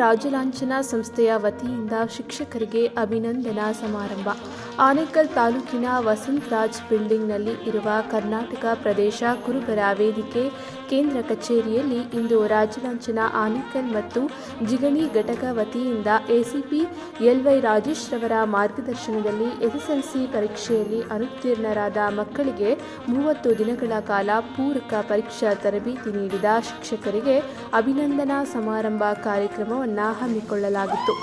ರಾಜಲಾಂಛನ ಸಂಸ್ಥೆಯ ವತಿಯಿಂದ ಶಿಕ್ಷಕರಿಗೆ ಅಭಿನಂದನಾ ಸಮಾರಂಭ. ಆನೇಕಲ್ ತಾಲೂಕಿನ ವಸಂತರಾಜ್ ಬಿಲ್ಡಿಂಗ್ನಲ್ಲಿ ಇರುವ ಕರ್ನಾಟಕ ಪ್ರದೇಶ ಕುರುಬರ ವೇದಿಕೆ ಕೇಂದ್ರ ಕಚೇರಿಯಲ್ಲಿ ಇಂದು ರಾಜಲಾಂಛನ ಆನೇಕಲ್ ಮತ್ತು ಜಿಗಣಿ ಘಟಕ ವತಿಯಿಂದ ಎಸಿಪಿ ಎಲ್ವೈ ರಾಜೇಶ್ ರವರ ಮಾರ್ಗದರ್ಶನದಲ್ಲಿ ಎಸ್ಎಸ್ಎಲ್ಸಿ ಪರೀಕ್ಷೆಯಲ್ಲಿ ಅನುತ್ತೀರ್ಣರಾದ ಮಕ್ಕಳಿಗೆ 30 ದಿನಗಳ ಕಾಲ ಪೂರಕ ಪರೀಕ್ಷಾ ತರಬೇತಿ ನೀಡಿದ ಶಿಕ್ಷಕರಿಗೆ ಅಭಿನಂದನಾ ಸಮಾರಂಭ ಕಾರ್ಯಕ್ರಮವನ್ನು ಹಮ್ಮಿಕೊಳ್ಳಲಾಗಿತ್ತು.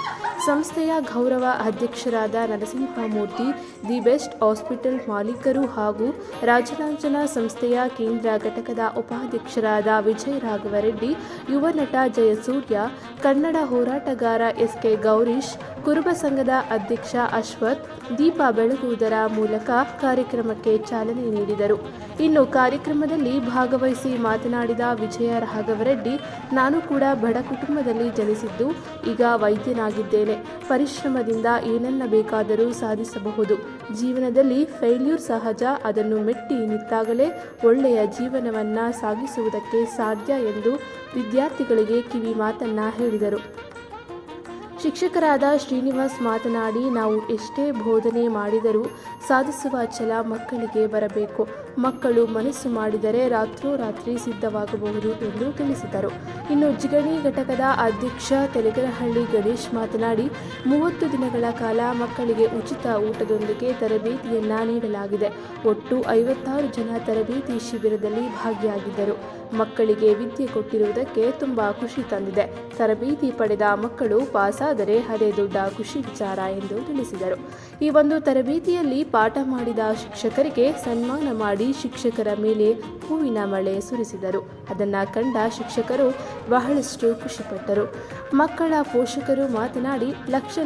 ಸಂಸ್ಥೆಯ ಗೌರವ ಅಧ್ಯಕ್ಷರಾದ ನರಸಿಂಹಮೂರ್ತಿ, ದಿ ಬೆಸ್ಟ್ ಹಾಸ್ಪಿಟಲ್ ಮಾಲೀಕರು ಹಾಗೂ ರಾಜಲಾಂಛನ ಸಂಸ್ಥೆಯ ಕೇಂದ್ರ ಘಟಕದ ಉಪಾಧ್ಯಕ್ಷರಾದ ವಿಜಯ ರಾಘವ ರೆಡ್ಡಿ, ಯುವ ನಟ ಜಯಸೂರ್ಯ, ಕನ್ನಡ ಹೋರಾಟಗಾರ ಎಸ್ಕೆ ಗೌರೀಶ್, ಕುರುಬ ಸಂಘದ ಅಧ್ಯಕ್ಷ ಅಶ್ವಥ್ ದೀಪ ಬೆಳಗುವುದರ ಮೂಲಕ ಕಾರ್ಯಕ್ರಮಕ್ಕೆ ಚಾಲನೆ ನೀಡಿದರು. ಇನ್ನು ಕಾರ್ಯಕ್ರಮದಲ್ಲಿ ಭಾಗವಹಿಸಿ ಮಾತನಾಡಿದ ವಿಜಯ ರಾಘವರೆಡ್ಡಿ, ನಾನು ಕೂಡ ಬಡ ಕುಟುಂಬದಲ್ಲಿ ಜನಿಸಿದ್ದು ಈಗ ವೈದ್ಯನಾಗಿದ್ದೇನೆ. ಪರಿಶ್ರಮದಿಂದ ಏನನ್ನ ಬೇಕಾದರೂ ಸಾಧಿಸಬಹುದು. ಜೀವನದಲ್ಲಿ ಫೇಲ್ಯೂರ್ ಸಹಜ, ಅದನ್ನು ಮೆಟ್ಟಿ ನಿಂತಾಗಲೇ ಒಳ್ಳೆಯ ಜೀವನವನ್ನ ಸಾಗಿಸುವುದಕ್ಕೆ ಸಾಧ್ಯ ಎಂದು ವಿದ್ಯಾರ್ಥಿಗಳಿಗೆ ಕಿವಿ ಮಾತನ್ನ ಹೇಳಿದರು. ಶಿಕ್ಷಕರಾದ ಶ್ರೀನಿವಾಸ್ ಮಾತನಾಡಿ, ನಾವು ಎಷ್ಟೇ ಬೋಧನೆ ಮಾಡಿದರೂ ಸಾಧಿಸುವ ಛಲ ಮಕ್ಕಳಿಗೆ ಬರಬೇಕು. ಮಕ್ಕಳು ಮನಸ್ಸು ಮಾಡಿದರೆ ರಾತ್ರೋರಾತ್ರಿ ಸಿದ್ಧವಾಗಬಹುದು ಎಂದು ತಿಳಿಸಿದರು. ಇನ್ನು ಜಿಗಣಿ ಘಟಕದ ಅಧ್ಯಕ್ಷ ತೆಲಗರಹಳ್ಳಿ ಗಣೇಶ್ ಮಾತನಾಡಿ, 30 ದಿನಗಳ ಕಾಲ ಮಕ್ಕಳಿಗೆ ಉಚಿತ ಊಟದೊಂದಿಗೆ ತರಬೇತಿಯನ್ನ ನೀಡಲಾಗಿದೆ. ಒಟ್ಟು 56 ಜನ ತರಬೇತಿ ಶಿಬಿರದಲ್ಲಿ ಭಾಗಿಯಾಗಿದ್ದರು. ಮಕ್ಕಳಿಗೆ ವಿದ್ಯೆ ಕೊಟ್ಟಿರುವುದಕ್ಕೆ ತುಂಬಾ ಖುಷಿ ತಂದಿದೆ. ತರಬೇತಿ ಪಡೆದ ಮಕ್ಕಳು ಪಾಸಾದರೆ ಅದೇ ದೊಡ್ಡ ಖುಷಿ ವಿಚಾರ ಎಂದು ತಿಳಿಸಿದರು. ಈ ಒಂದು ತರಬೇತಿಯಲ್ಲಿ ಪಾಠ ಮಾಡಿದ ಶಿಕ್ಷಕರಿಗೆ ಸನ್ಮಾನ ಮಾಡಿ ಶಿಕ್ಷಕರ ಮೇಲೆ ಹೂವಿನ ಮಳೆ ಸುರಿಸಿದರು. ಅದನ್ನು ಕಂಡ ಶಿಕ್ಷಕರು ಬಹಳಷ್ಟು ಖುಷಿಪಟ್ಟರು. ಮಕ್ಕಳ ಪೋಷಕರು ಮಾತನಾಡಿ, ಲಕ್ಷ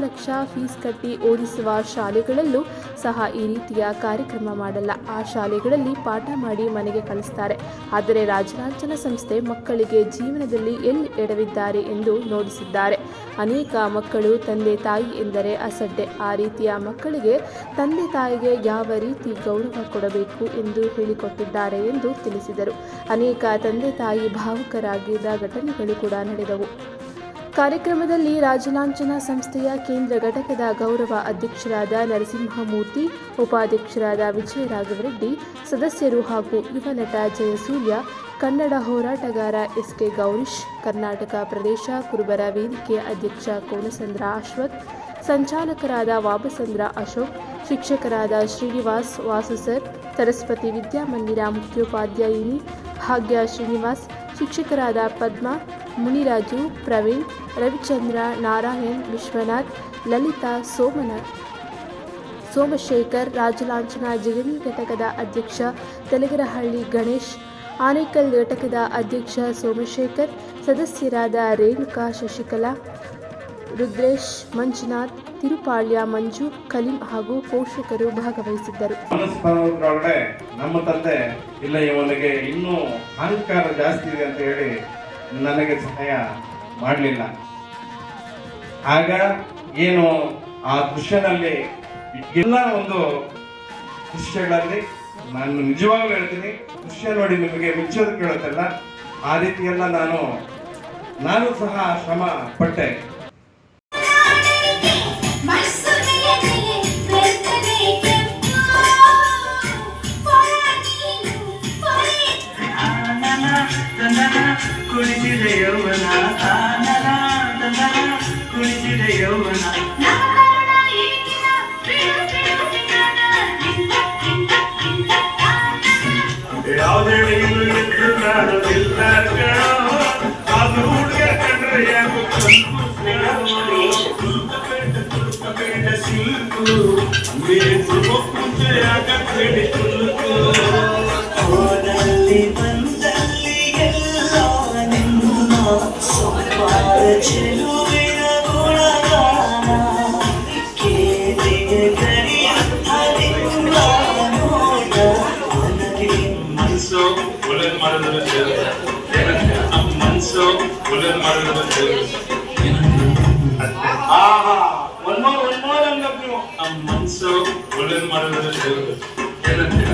ಫೀಸ್ ಕಟ್ಟಿ ಓದಿಸುವ ಶಾಲೆಗಳಲ್ಲೂ ಸಹ ಈ ರೀತಿಯ ಕಾರ್ಯಕ್ರಮ ಮಾಡಲ್ಲ. ಆ ಶಾಲೆಗಳಲ್ಲಿ ಪಾಠ ಮಾಡಿ ಮನೆಗೆ ಕಳಿಸ್ತಾರೆ. ಆದರೆ ರಾಜಲಾಂಛನ ಸಂಸ್ಥೆ ಮಕ್ಕಳಿಗೆ ಜೀವನದಲ್ಲಿ ಎಲ್ಲಿ ಎಡವಿದ್ದಾರೆ ಎಂದು ನೋಡಿಸಿದ್ದಾರೆ. ಅನೇಕ ಮಕ್ಕಳು ತಂದೆ ತಾಯಿ ಎಂದರೆ ಅಸಡ್ಡೆ. ಆ ರೀತಿಯ ಮಕ್ಕಳಿಗೆ ತಂದೆ ತಾಯಿಗೆ ಯಾವ ರೀತಿ ಗೌರವ ಕೊಡಬೇಕು ಎಂದು ಹೇಳಿಕೊಟ್ಟಿದ್ದಾರೆ ಎಂದು ತಿಳಿಸಿದರು. ಅನೇಕ ತಂದೆ ತಾಯಿ ಭಾವುಕರಾಗಿದ್ದ ಘಟನೆಗಳು ಕೂಡ ನಡೆದವು. ಕಾರ್ಯಕ್ರಮದಲ್ಲಿ ರಾಜಲಾಂಛನ ಸಂಸ್ಥೆಯ ಕೇಂದ್ರ ಘಟಕದ ಗೌರವ ಅಧ್ಯಕ್ಷರಾದ ನರಸಿಂಹಮೂರ್ತಿ, ಉಪಾಧ್ಯಕ್ಷರಾದ ವಿಜಯ ರಾಘವರೆಡ್ಡಿ, ಸದಸ್ಯರು ಹಾಗೂ ಯುವ ನಟ ಜಯಸೂರ್ಯ, ಕನ್ನಡ ಹೋರಾಟಗಾರ ಎಸ್ಕೆ ಗೌರೀಶ್, ಕರ್ನಾಟಕ ಪ್ರದೇಶ ಕುರುಬರ ವೇದಿಕೆ ಅಧ್ಯಕ್ಷ ಕೋನಸಂದ್ರ ಅಶ್ವಥ್, ಸಂಚಾಲಕರಾದ ವಾಬಸಂದ್ರ ಅಶೋಕ್, ಶಿಕ್ಷಕರಾದ ಶ್ರೀನಿವಾಸ್ ವಾಸುಸರ್, ಸರಸ್ವತಿ ವಿದ್ಯಾಮಂದಿರ ಮುಖ್ಯೋಪಾಧ್ಯಾಯಿನಿ ಭಾಗ್ಯ ಶ್ರೀನಿವಾಸ್, ಶಿಕ್ಷಕರಾದ ಪದ್ಮಾ, ಮುನಿರಾಜು, ಪ್ರವೀಣ್, ರವಿಚಂದ್ರ, ನಾರಾಯಣ್, ವಿಶ್ವನಾಥ್, ಲಲಿತಾ, ಸೋಮಶೇಖರ್, ರಾಜಲಾಂಛನ ಜಿಗಣಿ ಘಟಕದ ಅಧ್ಯಕ್ಷ ತೆಲಗರಹಳ್ಳಿ ಗಣೇಶ್, ಆನೇಕಲ್ ಘಟಕದ ಅಧ್ಯಕ್ಷ ಸೋಮಶೇಖರ್, ಸದಸ್ಯರಾದ ರೇಣುಕಾ, ಶಶಿಕಲಾ, ರುದ್ರೇಶ್, ಮಂಜುನಾಥ್, ತಿರುಪಾಳ್ಯ ಮಂಜು, ಕಲೀಂ ಹಾಗೂ ಪೋಷಕರು ಭಾಗವಹಿಸಿದ್ದರು. ನಮ್ಮ ತಂದೆ ಇಲ್ಲ, ಇವನಿಗೆ ಇನ್ನೂ ಅಹಂಕಾರ ಜಾಸ್ತಿ ಇದೆ ಅಂತ ಹೇಳಿ ನನಗೆ ಸಹಾಯ ಮಾಡಲಿಲ್ಲ. ಆಗ ಏನು ಆ ದೃಶ್ಯದಲ್ಲಿ ಎಲ್ಲ ಒಂದು ದೃಶ್ಯಗಳಲ್ಲಿ ನಾನು ನಿಜವಾಗ್ಲೂ ಹೇಳ್ತೀನಿ, ದೃಶ್ಯ ನೋಡಿ ನಿಮಗೆ ಮೆಚ್ಚೋದು ಕೇಳುತ್ತಲ್ಲ, ಆ ರೀತಿಯೆಲ್ಲ ನಾನು ಸಹ ಶ್ರಮ ಪಟ್ಟೆ. ಕುಣಿಸಿದೆ ಯೌವನ, ಕುಣಿಸಿದೆ ಯೌವನ, ಯಾವುದೇ ಕಾಣೋದಿಲ್ಲ ಅದು ಹುಡುಗ ಕಂಡ್ರೆ ಯಾಕೋ ಸಿಲ್ಕು ಮುಂಚೆ ಯಾಕೆ ಹೋದಲ್ಲಿ ಬಂದಲ್ಲಿ ಎಲ್ಲ ನಿನ್ನ ಸೋಮವಾರ ಚೆಲುವಿನ ಗುಣಗಾನ ಕೇಳಿಗೆ ಕರಿಯುತ್ತ ನಿನ್ನ ನೋಟ ನನಗೆ ಮನಸ್ಸು ಒಳ್ಳೆದು ಮಾಡೋದ್ರ ಮನಸ್ಸು ಒಳ್ಳೆದು ಮಾಡೋದ್ರ ಮನಸ್ಸು ಒಳ್ಳೆದು ಮಾಡೋದ್ರ ಏನಂತೀರ?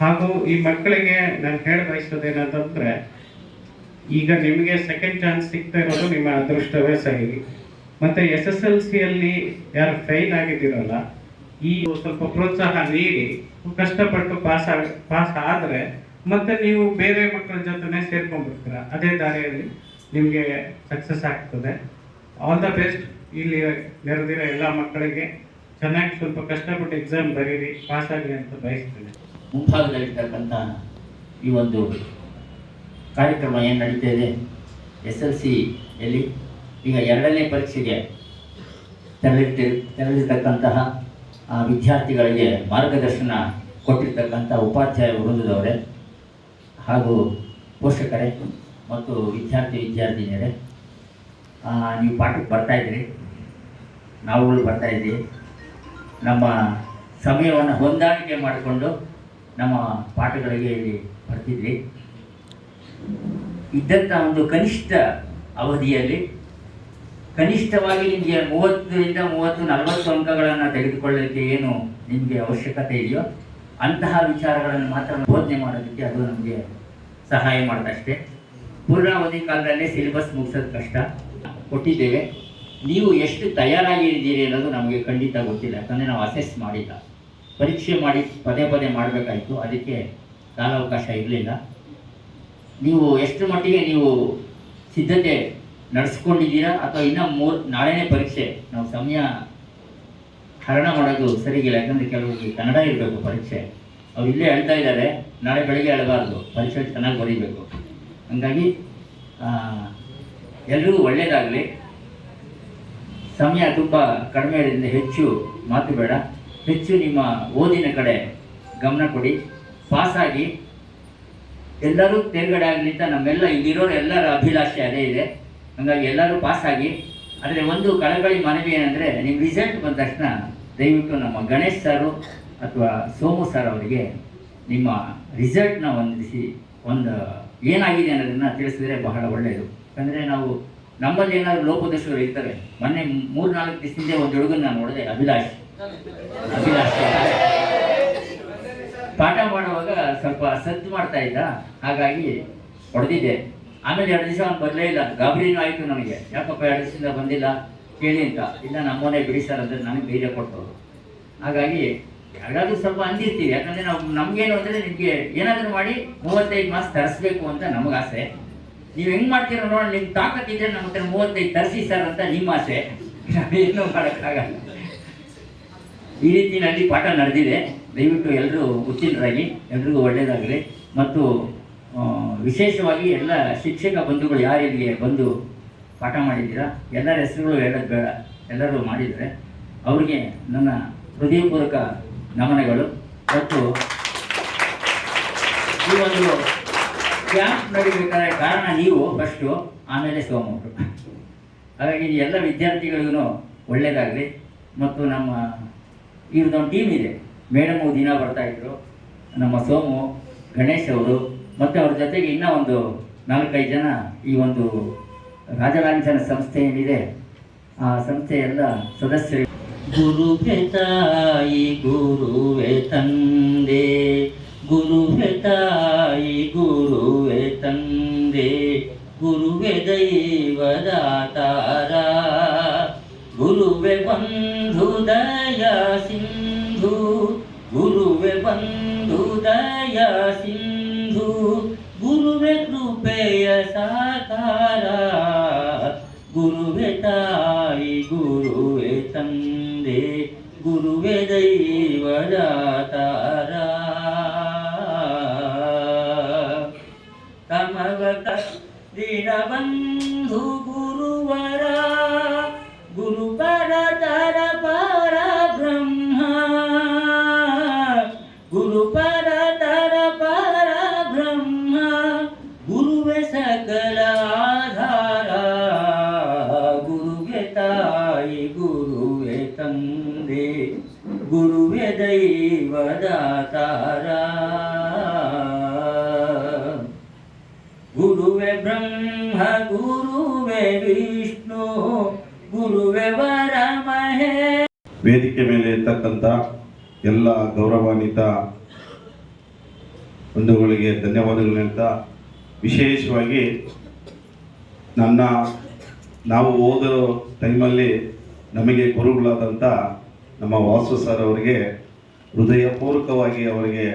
ಹಾಗೂ ಈ ಮಕ್ಕಳಿಗೆ ನಾನು ಹೇಳ ಬಯಸೋದೇನಂತಂದ್ರೆ, ಈಗ ನಿಮಗೆ ಸೆಕೆಂಡ್ ಚಾನ್ಸ್ ಸಿಗ್ತಾ ಇರೋದು ನಿಮ್ಮ ಅದೃಷ್ಟವೇ ಸರಿ. ಮತ್ತೆ SSLCಯಲ್ಲಿ ಯಾರು ಫೇಲ್ ಆಗಿದ್ದೀರಲ್ಲ, ಈ ಸ್ವಲ್ಪ ಪ್ರೋತ್ಸಾಹ ನೀಡಿ ಕಷ್ಟಪಟ್ಟು ಪಾಸ್ ಆದರೆ ಮತ್ತೆ ನೀವು ಬೇರೆ ಮಕ್ಕಳ ಜೊತೆ ಸೇರ್ಕೊಂಡ್ಬಿಡ್ತೀರ. ಅದೇ ದಾರಿಯಲ್ಲಿ ನಿಮಗೆ ಸಕ್ಸಸ್ ಆಗ್ತದೆ. All the best. ಇಲ್ಲಿ ನೆರೆದಿರೋ ಎಲ್ಲ ಮಕ್ಕಳಿಗೆ ಚೆನ್ನಾಗಿ ಸ್ವಲ್ಪ ಕಷ್ಟಪಟ್ಟು ಎಕ್ಸಾಮ್ ಬರೀರಿ, ಪಾಸ್ ಆಗಲಿ ಅಂತ ಬಯಸ್ತೇನೆ. ಮುಂಭಾಗದಲ್ಲಿರ್ತಕ್ಕಂಥ ಈ ಒಂದು ಕಾರ್ಯಕ್ರಮ ಏನು ನಡೀತಾ ಇದೆ, SLCಯಲ್ಲಿ ಈಗ 2ನೇ ಪರೀಕ್ಷೆಗೆ ತೆರಳಿರ್ತಕ್ಕಂತಹ ವಿದ್ಯಾರ್ಥಿಗಳಿಗೆ ಮಾರ್ಗದರ್ಶನ ಕೊಟ್ಟಿರ್ತಕ್ಕಂಥ ಉಪಾಧ್ಯಾಯ ವೃಂದದವರೇ ಹಾಗೂ ಪೋಷಕರೇ ಮತ್ತು ವಿದ್ಯಾರ್ಥಿನಿಯರೇ, ನೀವು ಪಾಠಕ್ಕೆ ಬರ್ತಾಯಿದ್ರಿ, ನಾವುಗಳು ಬರ್ತಾಯಿದ್ದೀವಿ. ನಮ್ಮ ಸಮಯವನ್ನು ಹೊಂದಾಣಿಕೆ ಮಾಡಿಕೊಂಡು ನಮ್ಮ ಪಾಠಗಳಿಗೆ ಇಲ್ಲಿ ಬರ್ತಿದ್ವಿ. ಇದ್ದಂಥ ಒಂದು ಕನಿಷ್ಠ ಅವಧಿಯಲ್ಲಿ ಕನಿಷ್ಠವಾಗಿ ನಿಮಗೆ 30ರಿಂದ 40 ಅಂಕಗಳನ್ನು ತೆಗೆದುಕೊಳ್ಳಲಿಕ್ಕೆ ಏನು ನಿಮಗೆ ಅವಶ್ಯಕತೆ ಇದೆಯೋ ಅಂತಹ ವಿಚಾರಗಳನ್ನು ಮಾತ್ರ ಬೋಧನೆ ಮಾಡೋದಕ್ಕೆ ಅದು ನಮಗೆ ಸಹಾಯ ಮಾಡೋದಷ್ಟೇ. ಪೂರ್ಣಾವಧಿ ಕಾಲದಲ್ಲೇ ಸಿಲೆಬಸ್ ಮುಗಿಸೋದು ಕಷ್ಟ ಕೊಟ್ಟಿದ್ದೇವೆ. ನೀವು ಎಷ್ಟು ತಯಾರಾಗಿದ್ದೀರಿ ಅನ್ನೋದು ನಮಗೆ ಖಂಡಿತ ಗೊತ್ತಿಲ್ಲ, ಯಾಕಂದರೆ ನಾವು ಅಸೆಸ್ ಮಾಡಿಲ್ಲ. ಪರೀಕ್ಷೆ ಮಾಡಿ ಪದೇ ಮಾಡಬೇಕಾಯಿತು, ಅದಕ್ಕೆ ಕಾಲಾವಕಾಶ ಇರಲಿಲ್ಲ. ನೀವು ಎಷ್ಟು ಮಟ್ಟಿಗೆ ನೀವು ಸಿದ್ಧತೆ ನಡೆಸ್ಕೊಂಡಿದ್ದೀರಾ ಅಥವಾ ಇನ್ನೂ ನಾಳೆನೇ ಪರೀಕ್ಷೆ, ನಾವು ಸಮಯ ಹರಣ ಮಾಡೋದು ಸರಿಗಿಲ್ಲ. ಯಾಕಂದರೆ ಕೆಲವರಿಗೆ ಕನ್ನಡ ಇರಬೇಕು ಪರೀಕ್ಷೆ, ಅವ್ರು ಇಲ್ಲೇ ಹೇಳ್ತಾ ಇದ್ದಾರೆ, ನಾಳೆ ಬೆಳಗ್ಗೆ ಹೇಳಬಾರ್ದು, ಪರೀಕ್ಷೆ ಚೆನ್ನಾಗಿ ಬರೀಬೇಕು. ಹಾಗಾಗಿ ಎಲ್ರಿಗೂ ಒಳ್ಳೆಯದಾಗಲಿ. ಸಮಯ ತುಂಬ ಕಡಿಮೆ ಇರೋದ್ರಿಂದ ಹೆಚ್ಚು ಮಾತು ಬೇಡ, ಹೆಚ್ಚು ನಿಮ್ಮ ಓದಿನ ಕಡೆ ಗಮನ ಕೊಡಿ. ಪಾಸಾಗಿ ಎಲ್ಲರೂ ತೇರ್ಗಡೆ ಆಗಲಿ ಅಂತ ನಮ್ಮೆಲ್ಲ ಇಲ್ಲಿರೋರು ಎಲ್ಲರ ಅಭಿಲಾಷೆ ಅದೇ ಇದೆ. ಹಾಗಾಗಿ ಎಲ್ಲರೂ ಪಾಸಾಗಿ. ಆದರೆ ಒಂದು ಕಳಕಳಿ ಮನವಿ ಏನಂದರೆ, ನಿಮ್ಮ ರಿಸಲ್ಟ್ ಬಂದ ತಕ್ಷಣ ದಯವಿಟ್ಟು ನಮ್ಮ ಗಣೇಶ್ ಸಾರು ಅಥವಾ ಸೋಮು ಸರ್ ಅವರಿಗೆ ನಿಮ್ಮ ರಿಸಲ್ಟ್ನ ಒಂದು ಏನಾಗಿದೆ ಅನ್ನೋದನ್ನು ತಿಳಿಸಿದ್ರೆ ಬಹಳ ಒಳ್ಳೆಯದು. ಯಾಕಂದರೆ ನಾವು ನಮ್ಮಲ್ಲಿ ಏನಾದರೂ ಲೋಪದೋಷಗಳು ಇರ್ತವೆ. ಮೊನ್ನೆ 3-4 ದಿವಸದಿಂದ ಒಂದು ಹುಡುಗನ ನಾನು ನೋಡಿದೆ, ಅಭಿಲಾಷ್ ಪಾಠ ಮಾಡುವಾಗ ಸ್ವಲ್ಪ ಸದ್ದು ಮಾಡ್ತಾ ಇದ್ದ, ಹಾಗಾಗಿ ಹೊಡೆದಿದ್ದೆ. ಆಮೇಲೆ 2 ದಿವಸ ಅವ್ನು ಬರಲೇ ಇಲ್ಲ. ಗಾಬರಿನೂ ಆಯಿತು ನನಗೆ, ಯಾಕಪ್ಪ 2 ದಿವಸದಿಂದ ಬಂದಿಲ್ಲ ಕೇಳಿ ಅಂತ. ಇಲ್ಲ ನಮ್ಮನೆ ಬಿಡಿ ಸರ್ ಅಂದರೆ ನನಗೆ ಧೈರ್ಯ ಕೊಟ್ಟರು. ಹಾಗಾಗಿ ಯಾರಾದರೂ ಸ್ವಲ್ಪ ಅಂದಿರ್ತೀವಿ, ಯಾಕಂದರೆ ನಾವು ನಮಗೇನು ಅಂದರೆ ನಿಮಗೆ ಏನಾದರೂ ಮಾಡಿ 35 ಮಾರ್ಕ್ಸ್ ತರಿಸ್ಬೇಕು ಅಂತ ನಮಗೆ ಆಸೆ. ನೀವು ಹೆಂಗೆ ಮಾಡ್ತೀರೋ ನೋಡಿ, ನಿಮ್ಮ ತಾಕತ್ತಿದ್ರೆ ನಮ್ಮ ಹತ್ರ 35 ತರಿಸಿ ಸರ್ ಅಂತ ನಿಮ್ಮ ಆಸೆ. ನಾವೇನು ಮಾಡೋಕ್ಕಾಗಲ್ಲ. ಈ ರೀತಿಯಲ್ಲಿ ಪಾಠ ನಡೆದಿದೆ. ದಯವಿಟ್ಟು ಎಲ್ಲರೂ ಉತ್ತೀರ್ಣರಾಗಿ, ಎಲ್ರಿಗೂ ಒಳ್ಳೆಯದಾಗಲಿ. ಮತ್ತು ವಿಶೇಷವಾಗಿ ಎಲ್ಲ ಶಿಕ್ಷಕ ಬಂಧುಗಳು ಯಾರು ಇಲ್ಲಿಗೆ ಬಂದು ಪಾಠ ಮಾಡಿದ್ದೀರಾ, ಎಲ್ಲರ ಹೆಸರುಗಳು ಹೇಳೋದು ಬೇಡ, ಎಲ್ಲರೂ ಮಾಡಿದ್ದಾರೆ. ಅವರಿಗೆ ನನ್ನ ಹೃದಯಪೂರ್ವಕ ನಮನಗಳು. ಮತ್ತು ಈ ಒಂದು ಕ್ಯಾಂಪ್ ನಡೀಬೇಕಾದ್ರೆ ಕಾರಣ ನೀವು ಫಸ್ಟು, ಆಮೇಲೆ ಸೋಮವರು. ಹಾಗಾಗಿ ಎಲ್ಲ ವಿದ್ಯಾರ್ಥಿಗಳಿಗೂ ಒಳ್ಳೆಯದಾಗಲಿ. ಮತ್ತು ನಮ್ಮ ಇವ್ರದ್ದೊಂದು ಟೀಮ್ ಇದೆ, ಮೇಡಮು ದಿನ ಬರ್ತಾಯಿದ್ರು, ನಮ್ಮ ಸೋಮು, ಗಣೇಶ್ ಅವರು, ಮತ್ತು ಅವ್ರ ಜೊತೆಗೆ ಇನ್ನೂ ಒಂದು 4-5 ಜನ ಈ ಒಂದು ರಾಜಲಾಂಛನ ಸಂಸ್ಥೆ ಏನಿದೆ ಆ ಸಂಸ್ಥೆಯ ಎಲ್ಲ ಸದಸ್ಯರು. ಗುರುವೇ ತಾಯಿ ಗುರುವೇ ತಂದೆ, ಗುರುವೇ ತಾಯಿ ಗುರುವೇ ತಂದೆ, ಗುರುವೇ ದೈವದಾತಾರ, ಗುರುವೇ ಬಂಧು ದಯಾ ಸಿಂಧು, ಗುರುವೇ ಬಂಧು ದಯಾ ಸಿಂಧು, ಗುರುವೇ ಕೃಪೆಯ ಸಾಕಾರ, ಗುರುವೇ ತಾಯಿ ಗುರುವೇ ತಂದೆ, ಗುರುವೇ ದೈವದಾತಾರ. ತಮಗತ ದೀನಬಂಧು ಗುರುವರ, ಗುರುಪರತರ ಪರ ಬ್ರಹ್ಮ, ಗುರುಪರತರ ಪರ ಬ್ರಹ್ಮ, ಗುರುವೇ ಸಕಲ ಆಧಾರ, ಗುರುವೇ ತಾಯಿ ಗುರುವೇ ತಂದೆ, ಗುರುವೇ ದೈವದಾತಾರ, ಗುರುವೇ ಬ್ರಹ್ಮ ಗುರುವೇ ವಿಷ್ಣು, ಗುರುವೇ ವರಮಹೇ. ವೇದಿಕೆ ಮೇಲೆ ಇರ್ತಕ್ಕಂಥ ಎಲ್ಲ ಗೌರವಾನ್ವಿತ ಬಂಧುಗಳಿಗೆ ಧನ್ಯವಾದಗಳು ಹೇಳ್ತಾ, ವಿಶೇಷವಾಗಿ ನಾವು ಓದೋ ಟೈಮಲ್ಲಿ ನಮಗೆ ಗುರುಗಳಾದಂಥ ನಮ್ಮ ವಾಸು ಸರ್ ಅವರಿಗೆ ಹೃದಯಪೂರ್ವಕವಾಗಿ ಅವರಿಗೆ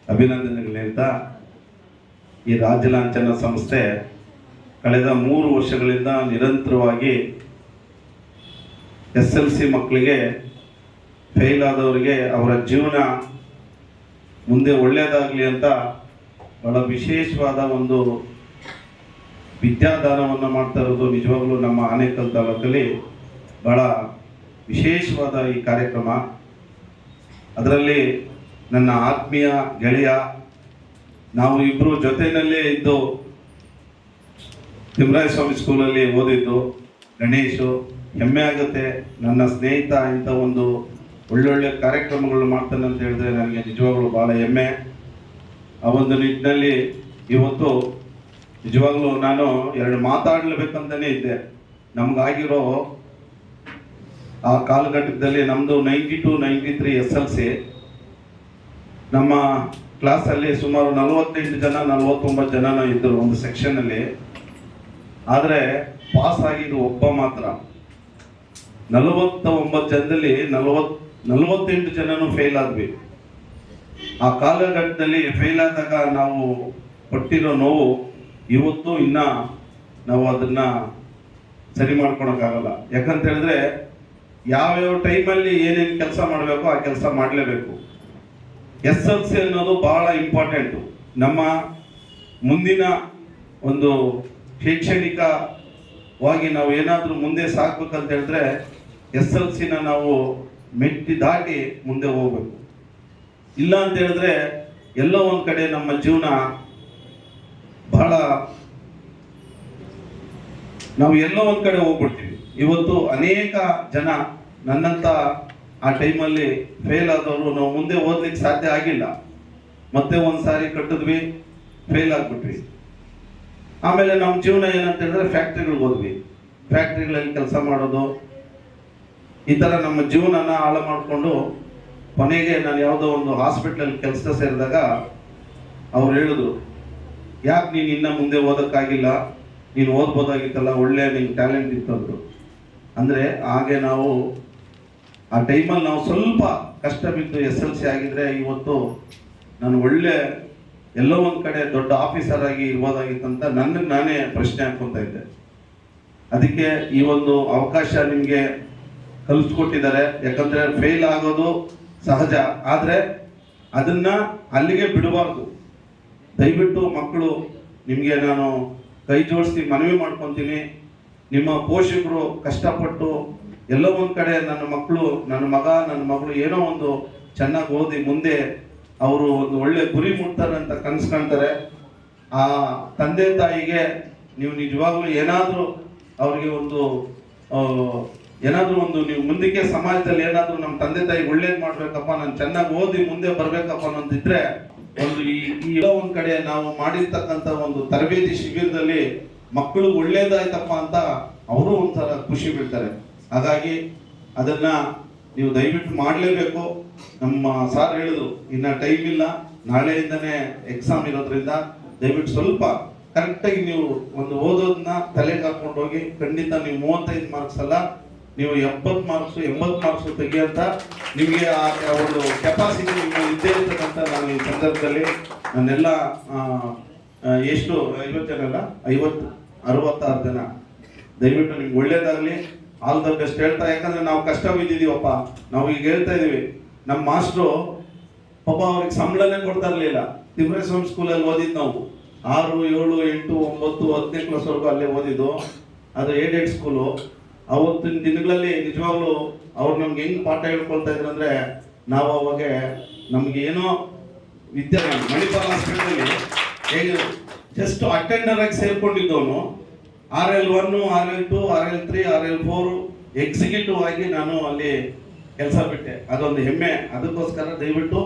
ಅಭಿನಂದನೆಗಳು ಹೇಳ್ತಾ, ಈ ರಾಜ್ಯ ಲಾಂಛನ ಸಂಸ್ಥೆ ಕಳೆದ 3 ವರ್ಷಗಳಿಂದ ನಿರಂತರವಾಗಿ SLC ಮಕ್ಕಳಿಗೆ ಫೇಲ್ ಆದವರಿಗೆ ಅವರ ಜೀವನ ಮುಂದೆ ಒಳ್ಳೆಯದಾಗಲಿ ಅಂತ ಬಹಳ ವಿಶೇಷವಾದ ಒಂದು ವಿದ್ಯಾದಾನವನ್ನು ಮಾಡ್ತಾ ಇರೋದು ನಿಜವಾಗ್ಲೂ ನಮ್ಮ ಆನೇಕಲ್ ತಾಲೂಕಲ್ಲಿ ಬಹಳ ವಿಶೇಷವಾದ ಈ ಕಾರ್ಯಕ್ರಮ. ಅದರಲ್ಲಿ ನನ್ನ ಆತ್ಮೀಯ ಗೆಳೆಯ, ನಾವು ಇಬ್ಬರು ಜೊತೆಯಲ್ಲೇ ಇದ್ದು ತಿಮ್ಮರಾಯ ಸ್ವಾಮಿ ಸ್ಕೂಲಲ್ಲಿ ಓದಿದ್ದು ಗಣೇಶು. ಹೆಮ್ಮೆ ಆಗುತ್ತೆ, ನನ್ನ ಸ್ನೇಹಿತ ಇಂಥ ಒಂದು ಒಳ್ಳೊಳ್ಳೆ ಕಾರ್ಯಕ್ರಮಗಳು ಮಾಡ್ತಾನೆ ಅಂತ ಹೇಳಿದ್ರೆ ನನಗೆ ನಿಜವಾಗ್ಲೂ ಭಾಳ ಹೆಮ್ಮೆ. ಆ ಒಂದು ನಿಟ್ಟಿನಲ್ಲಿ ಇವತ್ತು ನಿಜವಾಗ್ಲೂ ನಾನು 2 ಮಾತಾಡಲೇಬೇಕಂತಲೇ ಇದ್ದೆ. ನಮಗಾಗಿರೋ ಆ ಕಾಲಘಟ್ಟದಲ್ಲಿ ನಮ್ಮದು 92-93 SLC. ನಮ್ಮ ಕ್ಲಾಸಲ್ಲಿ ಸುಮಾರು 48 ಜನ 49 ಜನ ಇದ್ದರು ಒಂದು ಸೆಕ್ಷನಲ್ಲಿ. ಆದರೆ ಪಾಸ್ ಆಗಿದ್ದು ಒಬ್ಬ ಮಾತ್ರ. 49 ಜನದಲ್ಲಿ 48 ಜನನೂ ಫೇಲ್ ಆದ್ವಿ. ಆ ಕಾಲಘಟ್ಟದಲ್ಲಿ ಫೇಲ್ ಆದಾಗ ನಾವು ಪಟ್ಟಿರೋ ನೋವು ಇವತ್ತು ಇನ್ನ ನಾವು ಅದನ್ನ ಸರಿ ಮಾಡ್ಕೊಳಕ್ಕಾಗಲ್ಲ. ಯಾಕಂತ ಹೇಳಿದ್ರೆ ಯಾವ್ಯಾವ ಟೈಮಲ್ಲಿ ಏನೇನು ಕೆಲಸ ಮಾಡಬೇಕು ಆ ಕೆಲಸ ಮಾಡಲೇಬೇಕು. SLC ಅನ್ನೋದು ಬಹಳ ಇಂಪಾರ್ಟೆಂಟು. ನಮ್ಮ ಮುಂದಿನ ಒಂದು ಶೈಕ್ಷಣಿಕವಾಗಿ ನಾವು ಏನಾದರೂ ಮುಂದೆ ಸಾಕ್ಬೇಕಂತ ಹೇಳಿದ್ರೆ SLCನ ನಾವು ದಾಟಿ ಮುಂದೆ ಹೋಗ್ಬೇಕು. ಇಲ್ಲ ಅಂತ ಹೇಳಿದ್ರೆ ಎಲ್ಲೋ ಒಂದು ಕಡೆ ನಮ್ಮ ಜೀವನ ಬಹಳ ನಾವು ಎಲ್ಲೋ ಒಂದು ಕಡೆ ಹೋಗ್ಬಿಡ್ತೀವಿ. ಇವತ್ತು ಅನೇಕ ಜನ ನನ್ನಂತ ಆ ಟೈಮಲ್ಲಿ ಫೇಲ್ ಆದವರು ನಾವು ಮುಂದೆ ಓದ್ಲಿಕ್ಕೆ ಸಾಧ್ಯ ಆಗಿಲ್ಲ. ಮತ್ತೆ ಒಂದ್ಸಾರಿ ಕಟ್ಟಿದ್ವಿ, ಫೇಲ್ ಆಗ್ಬಿಟ್ವಿ. ಆಮೇಲೆ ನಮ್ಮ ಜೀವನ ಏನಂತ ಹೇಳಿದ್ರೆ ಫ್ಯಾಕ್ಟ್ರಿಗಳಿಗೆ ಹೋದ್ವಿ. ಫ್ಯಾಕ್ಟ್ರಿಗಳಲ್ಲಿ ಕೆಲಸ ಮಾಡೋದು, ಈ ಥರ ನಮ್ಮ ಜೀವನನ ಹಾಳು ಮಾಡಿಕೊಂಡು ಕೊನೆಗೆ ನಾನು ಯಾವುದೋ ಒಂದು ಹಾಸ್ಪಿಟ್ಲಲ್ಲಿ ಕೆಲಸ ಸೇರಿದಾಗ ಅವ್ರು ಹೇಳಿದ್ರು, ಯಾಕೆ ನೀನು ಇನ್ನ ಮುಂದೆ ಓದೋಕ್ಕಾಗಿಲ್ಲ, ನೀನು ಓದ್ಬೋದಾಗಿತ್ತಲ್ಲ, ಒಳ್ಳೆ ನಿಂಗೆ ಟ್ಯಾಲೆಂಟ್ ಇತ್ತಂದ್ರು. ಅಂದರೆ ಹಾಗೆ ನಾವು ಆ ಟೈಮಲ್ಲಿ ನಾವು ಸ್ವಲ್ಪ ಕಷ್ಟ ಬಿದ್ದು SLC ಆಗಿದ್ರೆ ಇವತ್ತು ನಾನು ಒಳ್ಳೆ ಎಲ್ಲೋ ಒಂದು ಕಡೆ ದೊಡ್ಡ ಆಫೀಸರ್ ಆಗಿ ಇರ್ಬೋದಾಗಿತ್ತಂತ ನನಗೆ ನಾನೇ ಪ್ರಶ್ನೆ ಹಾಕ್ಕೊತಾ ಇದ್ದೆ. ಅದಕ್ಕೆ ಈ ಒಂದು ಅವಕಾಶ ನಿಮಗೆ ಕಲಿಸ್ಕೊಟ್ಟಿದ್ದಾರೆ. ಯಾಕಂದರೆ ಫೇಲ್ ಆಗೋದು ಸಹಜ, ಆದರೆ ಅದನ್ನು ಅಲ್ಲಿಗೆ ಬಿಡಬಾರ್ದು. ದಯವಿಟ್ಟು ಮಕ್ಕಳು, ನಿಮಗೆ ನಾನು ಕೈ ಜೋಡಿಸಿ ಮನವಿ ಮಾಡ್ಕೊತೀನಿ, ನಿಮ್ಮ ಪೋಷಕರು ಕಷ್ಟಪಟ್ಟು ಎಲ್ಲೋ ಒಂದು ಕಡೆ ನನ್ನ ಮಕ್ಕಳು, ನನ್ನ ಮಗ ನನ್ನ ಮಗಳು ಏನೋ ಒಂದು ಚೆನ್ನಾಗಿ ಓದಿ ಮುಂದೆ ಅವರು ಒಂದು ಒಳ್ಳೆ ಗುರಿ ಮುಟ್ತಾರೆ ಅಂತ ಕನಸು ಕಾಣ್ತಾರೆ. ಆ ತಂದೆ ತಾಯಿಗೆ ನೀವು ನಿಜವಾಗ್ಲೂ ಏನಾದರೂ ಅವ್ರಿಗೆ ಏನಾದರೂ ಒಂದು ನೀವು ಮುಂದಕ್ಕೆ ಸಮಾಜದಲ್ಲಿ ಏನಾದರೂ ನಮ್ಮ ತಂದೆ ತಾಯಿ ಒಳ್ಳೇದು ಮಾಡ್ಬೇಕಪ್ಪ, ನಾನು ಚೆನ್ನಾಗಿ ಓದಿ ಮುಂದೆ ಬರ್ಬೇಕಪ್ಪ ಅನ್ನೋದಿದ್ರೆ ಒಂದು ಈ ಒಂದು ಕಡೆ ನಾವು ಮಾಡಿರ್ತಕ್ಕಂಥ ಒಂದು ತರಬೇತಿ ಶಿಬಿರದಲ್ಲಿ ಮಕ್ಕಳು ಒಳ್ಳೇದಾಯ್ತಪ್ಪ ಅಂತ ಅವರು ಒಂಥರ ಖುಷಿ ಬೀಳ್ತಾರೆ. ಹಾಗಾಗಿ ಅದನ್ನ ನೀವು ದಯವಿಟ್ಟು ಮಾಡಲೇಬೇಕು. ನಮ್ಮ ಸಾರ್ ಹೇಳಿದ್ರು, ಇನ್ನ ಟೈಮ್ ಇಲ್ಲ, ನಾಳೆಯಿಂದನೇ ಎಕ್ಸಾಮ್ ಇರೋದ್ರಿಂದ ದಯವಿಟ್ಟು ಸ್ವಲ್ಪ ಕರೆಕ್ಟಾಗಿ ನೀವು ಒಂದು ಓದೋದನ್ನ ತಲೆಗೆ ಹಾಕೊಂಡು ಹೋಗಿ. ಖಂಡಿತ ನೀವು 35 ಮಾರ್ಕ್ಸ್ ಅಲ್ಲ, ನೀವು 70 ಮಾರ್ಕ್ಸ್ 80 ಮಾರ್ಕ್ಸ್ ತೆಗಿಯಂತ ನಿಮಗೆ ಆ ಒಂದು ಕೆಪಾಸಿಟಿ ನಿಮ್ಮಲ್ಲಿ ಇದ್ದೇ ಇರ್ತಕ್ಕಂಥ ನಾನು ಈ ಸಂದರ್ಭದಲ್ಲಿ ನನ್ನೆಲ್ಲ ಎಷ್ಟು 50 ಜನ ಅಲ್ಲ 66 ಜನ ದಯವಿಟ್ಟು ನಿಮ್ಗೆ ಒಳ್ಳೇದಾಗಲಿ, ಆಲ್ ದ ಬೆಸ್ಟ್ ಹೇಳ್ತಾ. ಯಾಕಂದ್ರೆ ನಾವು ಕಷ್ಟ ಬಿದ್ದಿದ್ದೀವಪ್ಪ. ನಾವು ಈಗ ಹೇಳ್ತಾ ಇದೀವಿ, ನಮ್ಮ ಮಾಸ್ಟ್ರು ಪಾಪ ಅವ್ರಿಗೆ ಸಂಬಳನೇ ಕೊಡ್ತಾ ಇರಲಿಲ್ಲ. ತಿಮ್ಮರಾಯ ಸ್ವಾಮಿ ಸ್ಕೂಲಲ್ಲಿ ಓದಿದ್ದು ನಾವು 6, 7, 8, 9, 10ನೇ ಕ್ಲಾಸ್ವರೆಗೂ ಅಲ್ಲೇ ಓದಿದ್ದು. ಅದು ಏಡೆಡ್ ಸ್ಕೂಲು. ಅವತ್ತಿನ ದಿನಗಳಲ್ಲಿ ನಿಜವಾಗ್ಲೂ ಅವ್ರು ನಮ್ಗೆ ಹೆಂಗ್ ಪಾಠ ಹೇಳ್ಕೊಳ್ತಾ ಇದ್ರು ಅಂದ್ರೆ, ನಾವು ಅವಾಗ ನಮ್ಗೆ ಏನೋ ಮಣಿಪಾಲ್ ಹಾಸ್ಪಿಟಲ್ ಹೇಗೆ ಜಸ್ಟ್ ಅಟೆಂಡರ್ ಆಗಿ ಸೇರ್ಕೊಂಡಿದ್ದವನು RL1, RL2, RL3, RL4 executive ಆಗಿ ನಾನು ಅಲ್ಲಿ ಕೆಲಸ ಬಿಟ್ಟೆ. ಅದೊಂದು ಹೆಮ್ಮೆ. ಅದಕ್ಕೋಸ್ಕರ ದಯವಿಟ್ಟು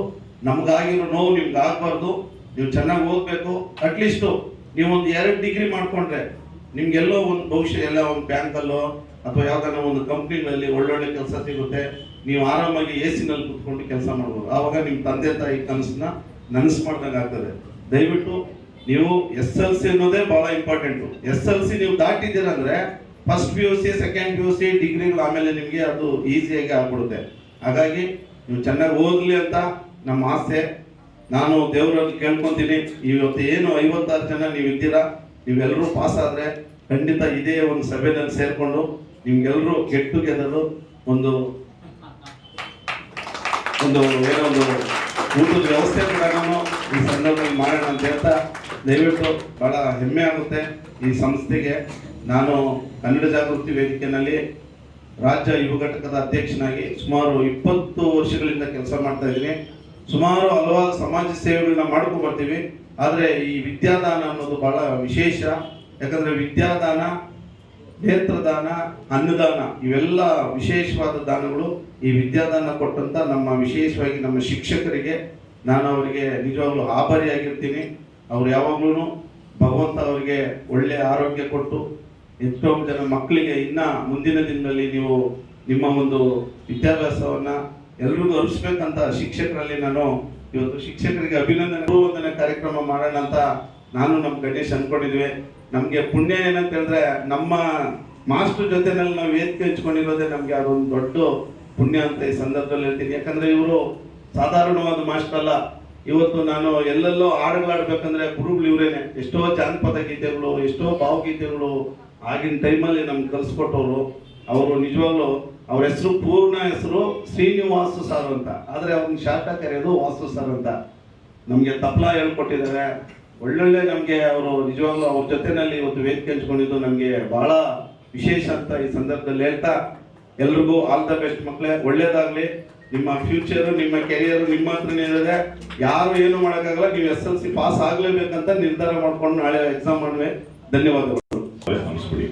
ನಮ್ಗಾಗಿರೋ ನೋವು ನಿಮ್ಗೆ ಆಗಬಾರ್ದು. ನೀವು ಚೆನ್ನಾಗಿ ಓದಬೇಕು. ಅಟ್ಲೀಸ್ಟು ನೀವೊಂದು 2 ಡಿಗ್ರಿ ಮಾಡ್ಕೊಂಡ್ರೆ ನಿಮ್ಗೆಲ್ಲೋ ಒಂದು ಭವಿಷ್ಯ ಎಲ್ಲ ಒಂದು ಬ್ಯಾಂಕಲ್ಲೋ ಅಥವಾ ಯಾವ್ದಾರ ಒಂದು ಕಂಪ್ನಿನಲ್ಲಿ ಒಳ್ಳೊಳ್ಳೆ ಕೆಲಸ ಸಿಗುತ್ತೆ. ನೀವು ಆರಾಮಾಗಿ AC ನಲ್ಲಿ ಕುತ್ಕೊಂಡು ಕೆಲಸ ಮಾಡ್ಬೋದು. ಆವಾಗ ನಿಮ್ಮ ತಂದೆ ತಾಯಿ ಕನಸನ್ನ ನನಸು ಮಾಡ್ದಂಗೆ ಆಗ್ತದೆ. ದಯವಿಟ್ಟು ನೀವು SLC ಅನ್ನೋದೇ ಬಹಳ ಇಂಪಾರ್ಟೆಂಟು. SLC ನೀವು ದಾಟಿದ್ದೀರಂದ್ರೆ ಫಸ್ಟ್ PUC, ಸೆಕೆಂಡ್ PUC, ಡಿಗ್ರಿಗಳು ಆಮೇಲೆ ನಿಮಗೆ ಅದು ಈಸಿಯಾಗಿ ಆಗ್ಬಿಡುತ್ತೆ. ಹಾಗಾಗಿ ನೀವು ಚೆನ್ನಾಗಿ ಓದಲಿ ಅಂತ ನಮ್ಮ ಆಸೆ. ನಾನು ದೇವರಲ್ಲಿ ಕೇಳ್ಕೊತೀನಿ, ಇವತ್ತು ಏನು 56 ಜನ ನೀವು ಇದ್ದೀರಾ, ನೀವೆಲ್ಲರೂ ಪಾಸ್ ಆದರೆ ಖಂಡಿತ ಇದೇ ಒಂದು ಸಭೆಯಲ್ಲಿ ಸೇರಿಕೊಂಡು ನಿಮ್ಗೆಲ್ಲರೂ ಗೆಟ್ ಟುಗೆದರು ಒಂದು ಏನೋ ಒಂದು ಊಟದ ವ್ಯವಸ್ಥೆ ಕೂಡ ನಾನು ಈ ಸಂದರ್ಭದಲ್ಲಿ ಮಾಡೋಣ ಅಂತ ಹೇಳ್ತಾ, ದಯವಿಟ್ಟು ಬಹಳ ಹೆಮ್ಮೆ ಆಗುತ್ತೆ ಈ ಸಂಸ್ಥೆಗೆ. ನಾನು ಕನ್ನಡ ಜಾಗೃತಿ ವೇದಿಕೆಯಲ್ಲಿ ರಾಜ್ಯ ಯುವ ಘಟಕದ ಅಧ್ಯಕ್ಷನಾಗಿ ಸುಮಾರು 20 ವರ್ಷಗಳಿಂದ ಕೆಲಸ ಮಾಡ್ತಾ ಇದ್ದೀನಿ. ಸುಮಾರು ಹಲವಾರು ಸಮಾಜ ಸೇವೆಗಳನ್ನ ಮಾಡ್ಕೊಂಡು ಬರ್ತೀವಿ. ಆದರೆ ಈ ವಿದ್ಯಾದಾನ ಅನ್ನೋದು ಬಹಳ ವಿಶೇಷ. ಯಾಕಂದ್ರೆ ವಿದ್ಯಾದಾನ, ನೇತ್ರದಾನ, ಅನ್ನದಾನ ಇವೆಲ್ಲ ವಿಶೇಷವಾದ ದಾನಗಳು. ಈ ವಿದ್ಯಾದಾನ ಕೊಟ್ಟಂತ ವಿಶೇಷವಾಗಿ ನಮ್ಮ ಶಿಕ್ಷಕರಿಗೆ ನಾನು ಅವರಿಗೆ ನಿಜವಾಗ್ಲೂ ಆಭಾರಿಯಾಗಿರ್ತೀನಿ. ಅವ್ರು ಯಾವಾಗ್ಲೂ ಭಗವಂತ ಅವರಿಗೆ ಒಳ್ಳೆ ಆರೋಗ್ಯ ಕೊಟ್ಟು ಎಷ್ಟೊಂದು ಜನ ಮಕ್ಕಳಿಗೆ ಇನ್ನ ಮುಂದಿನ ದಿನದಲ್ಲಿ ನೀವು ನಿಮ್ಮ ಒಂದು ವಿದ್ಯಾಭ್ಯಾಸವನ್ನ ಎಲ್ರಿಗೂ ಅರಿಸ್ಬೇಕಂತ ಶಿಕ್ಷಕರಲ್ಲಿ ನಾನು ಇವತ್ತು ಶಿಕ್ಷಕರಿಗೆ ಅಭಿನಂದನೆ ಕಾರ್ಯಕ್ರಮ ಮಾಡೋಣ ಅಂತ ನಾನು ನಮ್ಮ ಗಣೇಶ್ ಅನ್ಕೊಂಡಿದ್ವಿ. ನಮಗೆ ಪುಣ್ಯ ಏನಂತ ಹೇಳಿದ್ರೆ ನಮ್ಮ ಮಾಸ್ಟರ್ ಜೊತೆನಲ್ಲಿ ನಾವು ವೇದಿಕೆ ಹಂಚ್ಕೊಂಡಿರೋದೇ ನಮ್ಗೆ ಅದೊಂದು ದೊಡ್ಡ ಪುಣ್ಯ ಅಂತ ಈ ಸಂದರ್ಭದಲ್ಲಿ ಹೇಳ್ತೀನಿ. ಯಾಕಂದ್ರೆ ಇವರು ಸಾಧಾರಣವಾದ ಮಾಸ್ಟರ್ ಅಲ್ಲ. ಇವತ್ತು ನಾನು ಎಲ್ಲೆಲ್ಲೋ ಹಾಡುಗಳಾಡ್ಬೇಕಂದ್ರೆ ಗುರುಗಳು ಇವರೇನೆ. ಎಷ್ಟೋ ಜಾನಪದ ಗೀತೆಗಳು, ಎಷ್ಟೋ ಭಾವಗೀತೆಗಳು ಆಗಿನ ಟೈಮಲ್ಲಿ ನಮ್ಗೆ ಕಲಿಸ್ಕೊಟ್ಟವರು. ಅವರು ನಿಜವಾಗ್ಲೂ ಅವ್ರ ಹೆಸರು ಪೂರ್ಣ ಹೆಸರು ಶ್ರೀನಿವಾಸು ಸರ್ ಅಂತ, ಆದರೆ ಅವ್ರನ್ನ ಶಾರ್ಟ ಕರೆಯೋದು ವಾಸು ಸರ್ ಅಂತ. ನಮಗೆ ತಪ್ಲಾ ಹೇಳ್ಕೊಟ್ಟಿದ್ದಾರೆ. ಒಳ್ಳೊಳ್ಳೆ ನಮಗೆ ಅವರು ನಿಜವಾಗ್ಲೂ ಅವ್ರ ಜೊತೆನಲ್ಲಿ ಇವತ್ತು ವೇದಿಕೆ ಹಂಚ್ಕೊಂಡಿದ್ದು ನಮಗೆ ಬಹಳ ವಿಶೇಷ ಅಂತ ಈ ಸಂದರ್ಭದಲ್ಲಿ ಹೇಳ್ತಾ, ಎಲ್ರಿಗೂ ಆಲ್ ದ ಬೆಸ್ಟ್ ಮಕ್ಕಳೇ. ಒಳ್ಳೇದಾಗ್ಲಿ. ನಿಮ್ಮ ಫ್ಯೂಚರ್, ನಿಮ್ಮ ಕೆರಿಯರ್ ನಿಮ್ಮ ಹತ್ರನೇ ಇರೋದೆ. ಯಾರು ಏನು ಮಾಡೋಕ್ಕಾಗಲ್ಲ. ನೀವು SLC ಪಾಸ್ ಆಗ್ಲೇಬೇಕಂತ ನಿರ್ಧಾರ ಮಾಡ್ಕೊಂಡು ನಾಳೆ ಎಕ್ಸಾಮ್ ಮಾಡುವೆ. ಧನ್ಯವಾದಗಳು. ಅನಿಸ್ಬಿಡಿ,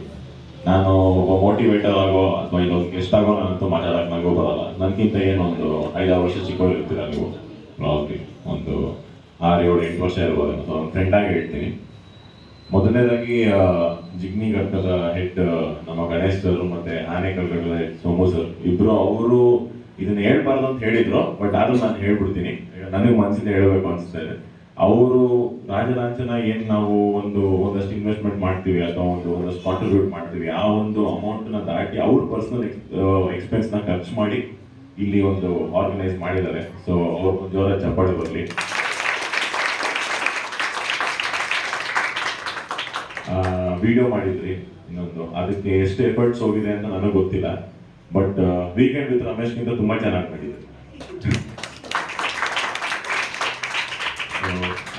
ನಾನು ಒಬ್ಬ ಮೋಟಿವೇಟರ್ ಆಗೋ ಅಥವಾ ಇನ್ನೊಂದು ಗೆಸ್ಟ್ ಆಗೋ ನಾನಂತೂ ಮಾತಾಡೋಕೆ ನನಗೂ ಬರಲ್ಲ. ನನಗಿಂತ ಏನೊಂದು 5-6 ವರ್ಷ ಚಿಕ್ಕವರು ಇರ್ತೀರ ನೀವು. ಪ್ರಾಬ್ಲಿ ಒಂದು 6-7-8 ವರ್ಷ ಇರ್ಬೋದು. ಸೊ ಒಂದು ಫ್ರೆಂಡಾಗಿ ಹೇಳ್ತೀನಿ. ಮೊದಲನೇದಾಗಿ ಜಿಗ್ನಿ ಘಟಕದ ಹೆಡ್ ನಮ್ಮ ಗಣೇಶ್ ಸರ್ ಮತ್ತೆ ಆನೇಕಲ್ ಘಟಕದ ಹೆಡ್ ಸೋಮು ಸರ್ ಇಬ್ರು, ಅವರು ಇದನ್ನ ಹೇಳ್ಬಾರ್ದು ಅಂತ ಹೇಳಿದ್ರು. ಬಟ್ ಆದ್ರೂ ನಾನು ಹೇಳ್ಬಿಡ್ತೀನಿ, ನನಗೆ ಮನಸ್ಸಿಂದ ಹೇಳಬೇಕು ಅನಿಸ್ತಾ ಇದೆ. ಅವರು ರಾಜಲಾಂಛನ ಏನು ನಾವು ಒಂದಷ್ಟು ಇನ್ವೆಸ್ಟ್ಮೆಂಟ್ ಮಾಡ್ತೀವಿ ಅಥವಾ ಒಂದಷ್ಟು ಕಾಂಟ್ರಿಬ್ಯೂಟ್ ಮಾಡ್ತೀವಿ, ಆ ಒಂದು ಅಮೌಂಟ್ನ ದಾಟಿ ಅವ್ರ ಪರ್ಸನಲ್ ಎಕ್ಸ್ಪೆನ್ಸ್ನ ಖರ್ಚು ಮಾಡಿ ಇಲ್ಲಿ ಒಂದು ಆರ್ಗನೈಸ್ ಮಾಡಿದ್ದಾರೆ. ಸೊ ಅವ್ರಿಗೊಂದು ಜೋರ ಚಪ್ಪಾಳೆ ಬರಲಿ. ವಿಡಿಯೋ ಮಾಡಿದ್ರಿ ಇನ್ನೊಂದು, ಅದಕ್ಕೆ ಎಷ್ಟು ಎಫರ್ಟ್ಸ್ ಹೋಗಿದೆ ಅಂತ ನನಗೆ ಗೊತ್ತಿಲ್ಲ. ಬಟ್ ವೀಕೆಂಡ್ ವಿತ್ ರಮೇಶ್ಗಿಂತ ತುಂಬ ಚೆನ್ನಾಗಿ ಮಾಡಿದ್ರಿ.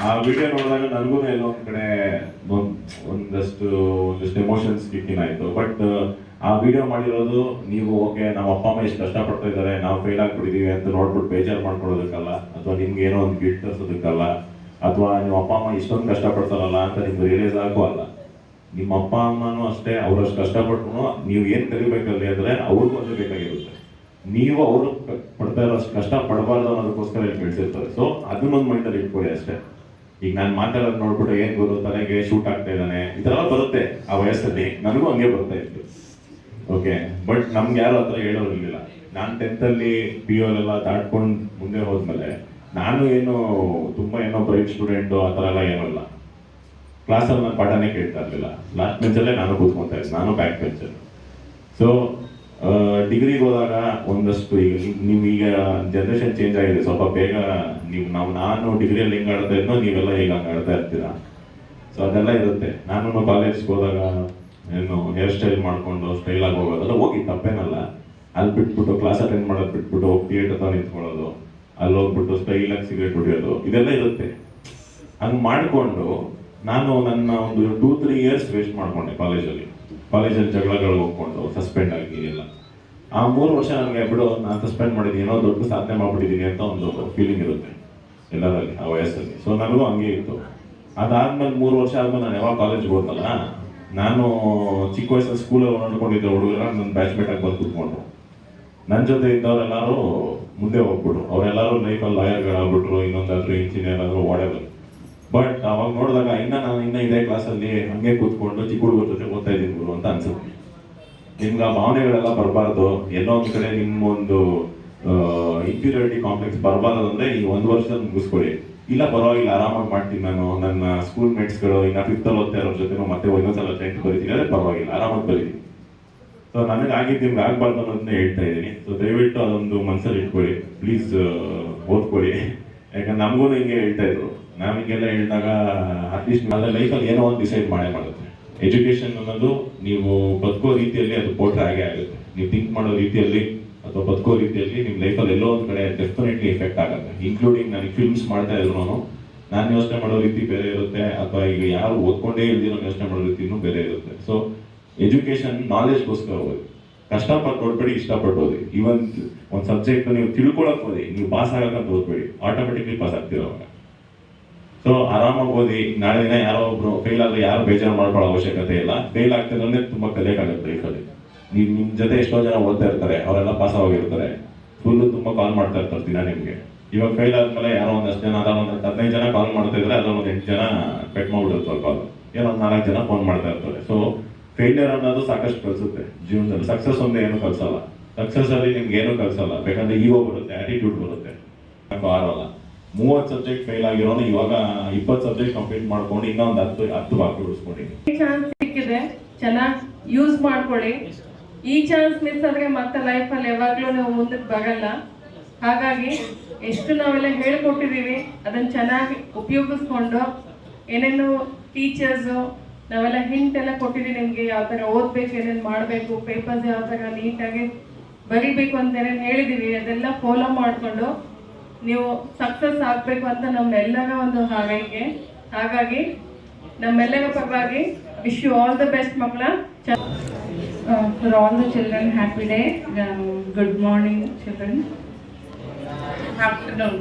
ಆ ವಿಡಿಯೋ ನೋಡಿದಾಗ ನನಗೂ ಎಲ್ಲೋ ಒಂದು ಕಡೆ ಒಂದಷ್ಟು ಎಮೋಷನ್ಸ್ ಕಿಕ್ಕಿನ್ ಆಯಿತು. ಬಟ್ ಆ ವಿಡಿಯೋ ಮಾಡಿರೋದು ನೀವು ಓಕೆ ನಮ್ಮ ಅಪ್ಪ ಅಮ್ಮ ಎಷ್ಟು ಕಷ್ಟಪಡ್ತಾ ಇದ್ದಾರೆ, ನಾವು ಫೇಲ್ ಆಗಿಬಿಟ್ಟಿದ್ದೀವಿ ಅಂತ ನೋಡ್ಬಿಟ್ಟು ಬೇಜಾರು ಮಾಡ್ಕೊಳ್ಳೋದಕ್ಕಲ್ಲ, ಅಥವಾ ನಿಮ್ಗೆ ಏನೋ ಒಂದು ಗಿಲ್ಟ್ ತರಿಸೋದಕ್ಕಲ್ಲ, ಅಥವಾ ನಿಮ್ಮ ಅಪ್ಪ ಅಮ್ಮ ಇಷ್ಟೊಂದು ಕಷ್ಟಪಡ್ತಾರಲ್ಲ ಅಂತ ನಿಮ್ಗೆ ರಿಯಲೈಸ್ ಆಗೋ ಅಲ್ಲ. ನಿಮ್ಮ ಅಪ್ಪ ಅಮ್ಮನೂ ಅಷ್ಟೇ, ಅವರಷ್ಟು ಕಷ್ಟಪಟ್ಟು ನೀವು ಏನು ಕಲಿಬೇಕಲ್ಲಿ ಅಂದರೆ ಅವ್ರಿಗೂ ಅದೇ ಬೇಕಾಗಿರುತ್ತೆ. ನೀವು ಅವರು ಪಡ್ತಾ ಇರೋಷ್ಟು ಕಷ್ಟ ಪಡಬಾರ್ದು ಅನ್ನೋದಕ್ಕೋಸ್ಕರ ಇಲ್ಲಿ ಬೆಳೆಸಿರ್ತಾರೆ. ಸೊ ಅದನ್ನೊಂದು ಮೈಂಡಲ್ಲಿ ಇಟ್ಕೊಳ್ಳಿ ಅಷ್ಟೇ. ಈಗ ನಾನು ಮಾತಾಡೋದು ನೋಡ್ಬಿಟ್ಟು ಏನು ಗೊತ್ತು ತಲೆಗೆ ಶೂಟ್ ಆಗ್ತಾ ಇದ್ದಾನೆ ಈ ಥರ ಬರುತ್ತೆ ಆ ವಯಸ್ಸಲ್ಲಿ. ನನಗೂ ಹಂಗೆ ಬರ್ತಾ ಇತ್ತು. ಓಕೆ, ಬಟ್ ನಮ್ಗೆ ಯಾರು ಆ ಥರ ಹೇಳೋರಿರಲಿಲ್ಲ. ನಾನು 10th PU ಎಲ್ಲ ದಾಟ್ಕೊಂಡು ಮುಂದೆ ಹೋದ್ಮೇಲೆ ನಾನು ಏನು ತುಂಬ ಏನೋ ಬ್ರೈಟ್ ಸ್ಟೂಡೆಂಟು ಆ ಥರ ಎಲ್ಲ ಏನೂ ಇಲ್ಲ. ಕ್ಲಾಸಲ್ಲಿ ನಾನು ಪಾಠನೇ ಕೇಳ್ತಾ ಇರಲಿಲ್ಲ. ಲಾಸ್ಟ್ ಬೆಂಚಲ್ಲೇ ನಾನು ಕೂತ್ಕೊತಾ ಇದ್ದೆ, ನಾನು ಬ್ಯಾಕ್ ಬೆಂಚಲ್ಲಿ. ಸೊ ಡಿಗ್ರಿಗೆ ಹೋದಾಗ ಒಂದಷ್ಟು ಈಗ ಜನ್ರೇಷನ್ ಚೇಂಜ್ ಆಗಿದೆ ಸ್ವಲ್ಪ ಬೇಗ. ನಾನು ಡಿಗ್ರಿಯಲ್ಲಿ ಹಿಂಗೆ ಆಡ್ತಾ ಇದ್ನೋ ನೀವೆಲ್ಲ ಈಗ ಹಂಗೆ ಆಡ್ತಾ ಇರ್ತೀರಾ. ಸೊ ಅದೆಲ್ಲ ಇರುತ್ತೆ. ನಾನು ಕಾಲೇಜ್ಗೆ ಹೋದಾಗ ಏನು ಹೇರ್ ಸ್ಟೈಲ್ ಮಾಡಿಕೊಂಡು ಸ್ಟೈಲಾಗಿ ಹೋಗೋದೆಲ್ಲ ಹೋಗಿ ತಪ್ಪೇನಲ್ಲ. ಅಲ್ಲಿ ಬಿಟ್ಬಿಟ್ಟು ಕ್ಲಾಸ್ ಅಟೆಂಡ್ ಮಾಡೋದು ಬಿಟ್ಬಿಟ್ಟು ಹೋಗಿ ಥಿಯೇಟರ್ ಹತ್ರ ನಿಂತ್ಕೊಳ್ಳೋದು, ಅಲ್ಲಿ ಹೋಗ್ಬಿಟ್ಟು ಸ್ಟೈಲಾಗಿ ಸಿಗರೇಟ್ ಹೊಡಿಯೋದು ಇದೆಲ್ಲ ಇರುತ್ತೆ. ಹಂಗೆ ಮಾಡಿಕೊಂಡು ನಾನು ನನ್ನ ಒಂದು 2-3 years ವೇಸ್ಟ್ ಮಾಡಿಕೊಂಡೆ ಕಾಲೇಜಲ್ಲಿ ಜಗಳಗಳು ಹೋಗ್ಕೊಂಡು ಸಸ್ಪೆಂಡ್ ಆಗಿ ಎಲ್ಲ. ಆ 3 ವರ್ಷ ನನಗೆ ಬಿಡು, ನಾನು ಸಸ್ಪೆಂಡ್ ಮಾಡಿದ್ದೀನಿ, ಏನೋ ದೊಡ್ಡ ಸಾಧನೆ ಮಾಡ್ಬಿಟ್ಟಿದ್ದೀನಿ ಅಂತ ಒಂದು ಫೀಲಿಂಗ್ ಇರುತ್ತೆ ಎಲ್ಲರಲ್ಲಿ ಆ ವಯಸ್ಸಲ್ಲಿ. ಸೊ ನನಗೂ ಹಂಗೆ ಇತ್ತು. ಅದಾದ್ಮೇಲೆ 3 ವರ್ಷ ಆದ್ಮೇಲೆ ನಾನು ಯಾವಾಗ ಕಾಲೇಜ್ಗೆ ಹೋದಲ್ಲ, ನಾನು ಚಿಕ್ಕ ವಯಸ್ಸಲ್ಲಿ ಸ್ಕೂಲಲ್ಲಿ ನೋಡ್ಕೊಂಡಿದ್ದೆ ಹುಡುಗರ ನನ್ನ ಬ್ಯಾಚ್ಮೇಟ್ ಆಗಿ ಬಂದು ಕೂತ್ಕೊಂಡ್ರು. ನನ್ನ ಜೊತೆ ಇದ್ದವರೆಲ್ಲರೂ ಮುಂದೆ ಹೋಗ್ಬಿಟ್ರು. ಅವರೆಲ್ಲರೂ ಲೈಫಲ್ಲಿ ಲಾಯರ್ಗಳಾಗ್ಬಿಟ್ರು, ಇನ್ನೊಂದಾದ್ರು ಇಂಜಿನಿಯರ್ ಆದರೂ ವಾಡೆಬಲ್. ಬಟ್ ಅವಾಗ ನೋಡಿದಾಗ ನಾನು ಇದೇ ಕ್ಲಾಸಲ್ಲಿ ಹಂಗೆ ಕೂತ್ಕೊಂಡು ಚಿಕ್ಕ ಹುಡುಗರ ಜೊತೆ ಓದ್ತಾ ಇದ್ದೀನಿ ಗುರು ಅಂತ ಅನ್ಸುತ್ತೆ. ನಿಮ್ಗೆ ಆ ಭಾವನೆಗಳೆಲ್ಲ ಬರಬಾರ್ದು. ಎಲ್ಲೋ ಒಂದು ಕಡೆ ನಿಮ್ಮೊಂದು ಇನ್ಫೀರಿಯಾರಿಟಿ ಕಾಂಪ್ಲೆಕ್ಸ್ ಬರಬಾರ್ದು ಅಂದರೆ ಈ 1 ವರ್ಷ ಮುಗಿಸ್ಕೊಳ್ಳಿ. ಇಲ್ಲ ಪರವಾಗಿಲ್ಲ ಆರಾಮಾಗಿ ಮಾಡ್ತೀನಿ ನಾನು, ನನ್ನ ಸ್ಕೂಲ್ ಮೇಟ್ಸ್ಗಳು ಇನ್ನು 5th ಓದ್ತಾ ಇರೋರ ಜೊತೆ ಮತ್ತೆ ಇನ್ನೊಂದ್ಸಲ 10th ಬರೀತೀನಿ, ಅದೇ ಪರವಾಗಿಲ್ಲ ಆರಾಮಾಗಿ ಬರೀತೀನಿ. ಸೊ ನನಗೆ ಆಗಿದ್ದು ನಿಮ್ಗೆ ಆಗ್ಬಾರ್ದು ಅನ್ನೋದನ್ನ ಹೇಳ್ತಾ ಇದ್ದೀನಿ. ಸೊ ದಯವಿಟ್ಟು ಅದೊಂದು ಮನಸ್ಸಲ್ಲಿ ಇಟ್ಕೊಳ್ಳಿ, ಪ್ಲೀಸ್ ಓದ್ಕೊಳ್ಳಿ. ಯಾಕಂದ್ರೆ ನಮಗೂ ಹಿಂಗೆ ಹೇಳ್ತಾ ಇದ್ರು, ನಾವು ಹಿಂಗೆಲ್ಲ ಹೇಳಿದಾಗ ಅಟ್ಲೀಸ್ಟ್ ನನ್ನ ಲೈಫಲ್ಲಿ ಏನೋ ಒಂದು ಡಿಸೈಡ್ ಮಾಡೇ ಮಾಡುತ್ತೆ. ಎಜುಕೇಶನ್ ಅನ್ನೋದು ನೀವು ಬದುಕೋ ರೀತಿಯಲ್ಲಿ ಅದು ಪೋಟ್ರೆ ಆಗೇ ಆಗುತ್ತೆ. ನೀವು ಥಿಂಕ್ ಮಾಡೋ ರೀತಿಯಲ್ಲಿ ಅಥವಾ ಬದುಕೋ ರೀತಿಯಲ್ಲಿ ನಿಮ್ಮ ಲೈಫಲ್ಲಿ ಎಲ್ಲೋ ಒಂದು ಕಡೆ ಡೆಫಿನೆಟ್ಲಿ ಎಫೆಕ್ಟ್ ಆಗುತ್ತೆ. ಇನ್ಕ್ಲೂಡಿಂಗ್ ನನಗೆ ಫಿಲ್ಮ್ಸ್ ಮಾಡ್ತಾ ಇದ್ರು ನಾನು ಯೋಚನೆ ಮಾಡೋ ರೀತಿ ಬೇರೆ ಇರುತ್ತೆ, ಅಥವಾ ಈಗ ಯಾರು ಓದ್ಕೊಂಡೇ ಇಲ್ದಿರೋ ಯೋಚನೆ ಮಾಡೋ ರೀತಿನೂ ಬೇರೆ ಇರುತ್ತೆ. ಸೊ ಎಜುಕೇಶನ್ ನಾಲೆಜ್ಗೋಸ್ಕರ ಓದಿ, ಕಷ್ಟಪಟ್ಟು ಓದ್ಬೇಡಿ, ಇಷ್ಟಪಟ್ಟು ಓದಿ. ಈವನ್ ಒಂದು ಸಬ್ಜೆಕ್ಟ್ ನೀವು ತಿಳ್ಕೊಳಕ್ ಓದಿ, ನೀವು ಪಾಸ್ ಆಗಕ್ಕಂತ ಓದ್ಬೇಡಿ, ಆಟೋಮೆಟಿಕ್ಲಿ ಪಾಸ್ ಆಗ್ತೀರ ಅವಾಗ. ಸೊ ಆರಾಮಾಗಿ ಓದಿ. ನಾಳೆ ದಿನ ಯಾರೋ ಒಬ್ರು ಫೇಲ್ ಆದ್ರೆ ಯಾರು ಬೇಜಾರು ಮಾಡ್ಕೊಳ್ಳೋ ಅವಶ್ಯಕತೆ ಇಲ್ಲ. ಫೇಲ್ ಆಗ್ತಿದ್ರೆ ತುಂಬಾ ಕಲಿಯಕ್ಕಾಗುತ್ತೆ ಲೈಫಲ್ಲಿ. ನೀವು ನಿಮ್ಮ ಜೊತೆ ಎಷ್ಟೋ ಜನ ಓದ್ತಾ ಇರ್ತಾರೆ, ಅವರೆಲ್ಲ ಪಾಸ್ ಆಗಿರ್ತಾರೆ, ಫುಲ್ಲು ತುಂಬಾ ಕಾಲ್ ಮಾಡ್ತಾ ಇರ್ತಾರೆ ದಿನ ನಿಮಗೆ. ಇವಾಗ ಫೇಲ್ ಆದ್ಮೇಲೆ ಯಾರೋ ಒಂದಷ್ಟು ಜನ, ಅದರ ಒಂದು 15 ಜನ ಕಾಲ್ ಮಾಡ್ತಾ ಇದ್ರೆ ಅದ್ರಲ್ಲಿ ಒಂದು 8 ಜನ ಕಟ್ ಮಾಡ್ಬಿಟ್ಟಿರ್ತಾರೆ ಕಾಲ್, ಏನೋ ಒಂದು 4 ಜನ ಫೋನ್ ಮಾಡ್ತಾ ಇರ್ತಾರೆ. ಸೊ ಫೇಲ್ಯೂರ್ ಅನ್ನೋದು ಸಾಕಷ್ಟು ಕಲಿಸುತ್ತೆ ಜೀವನದಲ್ಲಿ. ಸಕ್ಸಸ್ ಒಂದು ಏನು ಕಲಿಸಲ್ಲ. ಸಕ್ಸಸ್ ಅಲ್ಲಿ ನಿಮ್ಗೆ ಏನೂ ಕಲಿಸಲ್ಲ, ಬೇಕಂದ್ರೆ ಈಗೋ ಬರುತ್ತೆ, ಆಟಿಟ್ಯೂಡ್ ಬರುತ್ತೆ. ಆರಲ್ಲ 30 ಸಬ್ಜೆಕ್ಟ್ ಫೇಲ್ ಆಗಿರೋನು ಇವಾಗ 20 ಸಬ್ಜೆಕ್ಟ್ ಕಂಪ್ಲೀಟ್ ಮಾಡ್ಕೊಂಡು ಇನ್ನೊಂದು 10 ಬಾಕಿ ಉಳಿಸ್ಕೊಂಡಿದ್ದೀನಿ. ಚಾನ್ಸ್ ಸಿಕ್ಕಿದೆ, ಚೆನ್ನಾಗಿ ಯೂಸ್ ಮಾಡ್ಕೊಳ್ಳಿ. ಈ ಚಾನ್ಸ್ ಮಿಸ್ ಆದ್ರೆ ಮತ್ತೆ ಲೈಫಲ್ಲಿ ಯಾವಾಗಲೂ ನಾವು ಮುಂದಕ್ಕೆ ಬರಲ್ಲ. ಹಾಗಾಗಿ ಎಷ್ಟು ನಾವೆಲ್ಲ ಹೇಳ್ಕೊಟ್ಟಿದ್ದೀವಿ ಅದನ್ನ ಚೆನ್ನಾಗಿ ಉಪಯೋಗಿಸ್ಕೊಂಡು, ಏನೇನು ಟೀಚರ್ಸು ನಾವೆಲ್ಲ ಹಿಂಟ್ ಎಲ್ಲ ಕೊಟ್ಟಿದ್ದೀವಿ ನಿಮಗೆ, ಯಾವ ಥರ ಓದಬೇಕು, ಏನೇನು ಮಾಡಬೇಕು, ಪೇಪರ್ಸ್ ಯಾವ ಥರ ನೀಟಾಗಿ ಬರೀಬೇಕು ಅಂತ ಏನೇನು ಹೇಳಿದ್ದೀವಿ ಅದೆಲ್ಲ ಫಾಲೋ ಮಾಡಿಕೊಂಡು ನೀವು ಸಕ್ಸಸ್ ಆಗಬೇಕು ಅಂತ ನಮ್ಮೆಲ್ಲರ ಒಂದು ಹಾರೈಕೆ. ಹಾಗಾಗಿ ನಮ್ಮೆಲ್ಲರ ಪರವಾಗಿ wish you all the best ಮಕ್ಕಳ. For all the children, happy day. Good morning, children.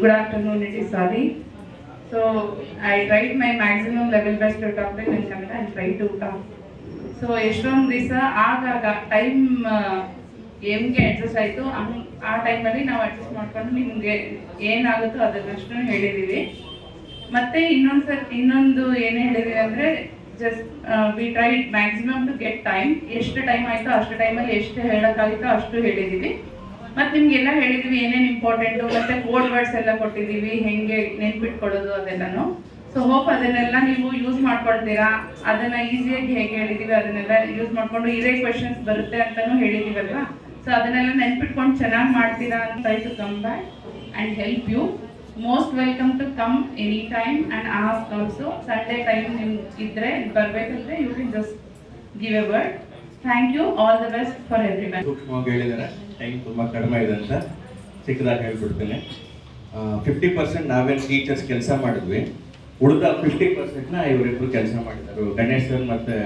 Good afternoon, it is sorry. So I tried my maximum level best to talk in Kannada and try to talk. So ಎಷ್ಟೊಂದು ದಿವಸ ಆಗಾಗ time ಹೆಂಗೆ adjust ಆಯಿತು ಆ ಟೈಮಲ್ಲಿ ನಾವು adjust ಮಾಡ್ಕೊಂಡು ನಿಮಗೆ ಏನಾಗುತ್ತೋ ಅದನ್ನಷ್ಟು ಹೇಳಿದ್ದೀವಿ. ಮತ್ತು ಇನ್ನೊಂದು ಏನು ಹೇಳಿದ್ದೀವಿ ಅಂದರೆ just we tried maximum to get time. ಎಷ್ಟು ಟೈಮ್ ಆಯಿತು ಅಷ್ಟು ಟೈಮಲ್ಲಿ ಎಷ್ಟು ಹೇಳೋಕ್ಕಾಗುತ್ತೋ ಅಷ್ಟು ಹೇಳಿದ್ದೀವಿ. ಮತ್ತು ನಿಮಗೆಲ್ಲ ಹೇಳಿದ್ದೀವಿ ಏನೇನು ಇಂಪಾರ್ಟೆಂಟು, ಮತ್ತು ಕೋಡ್ ವರ್ಡ್ಸ್ ಎಲ್ಲ ಕೊಟ್ಟಿದ್ದೀವಿ, ಹೆಂಗೆ ನೆನ್ಪಿಟ್ಕೊಳ್ಳೋದು ಅದೆಲ್ಲನೂ. ಸೊ ಹೋಪ್ ಅದನ್ನೆಲ್ಲ ನೀವು ಯೂಸ್ ಮಾಡ್ಕೊಳ್ತೀರಾ. ಅದನ್ನು ಈಸಿಯಾಗಿ ಹೇಗೆ ಹೇಳಿದ್ದೀವಿ ಅದನ್ನೆಲ್ಲ ಯೂಸ್ ಮಾಡಿಕೊಂಡು ಇದೇ ಕ್ವೆಶನ್ಸ್ ಬರುತ್ತೆ ಅಂತಲೂ ಹೇಳಿದ್ದೀವಲ್ವಾ. ಸೊ ಅದನ್ನೆಲ್ಲ ನೆನ್ಪಿಟ್ಕೊಂಡು ಚೆನ್ನಾಗಿ ಮಾಡ್ತೀರಾ ಅಂತ try to come back and help you. Most welcome to come any time and ask also. Sunday time ನಿಮ್ಗೆ ಇದ್ದರೆ ಬರಬೇಕಂದ್ರೆ you can just give a word. Thank you, all the best for everyone. ಸೂಕ್ಷ್ಮವಾಗಿ ಹೇಳಿದ್ದಾರೆ, time ತುಂಬ ಕಡಿಮೆ ಇದೆ ಅಂತ ಚಿಕ್ಕದಾಗಿ ಹೇಳ್ಬಿಡ್ತೇನೆ. 50% ನಾವೇನು ಟೀಚರ್ಸ್ ಕೆಲಸ ಮಾಡಿದ್ವಿ, ಉಳಿದ 50%ನ ಇವರಿಬ್ಬರು ಕೆಲಸ ಮಾಡಿದ್ದಾರೆ, ಗಣೇಶ್ ಸರ್ ಮತ್ತು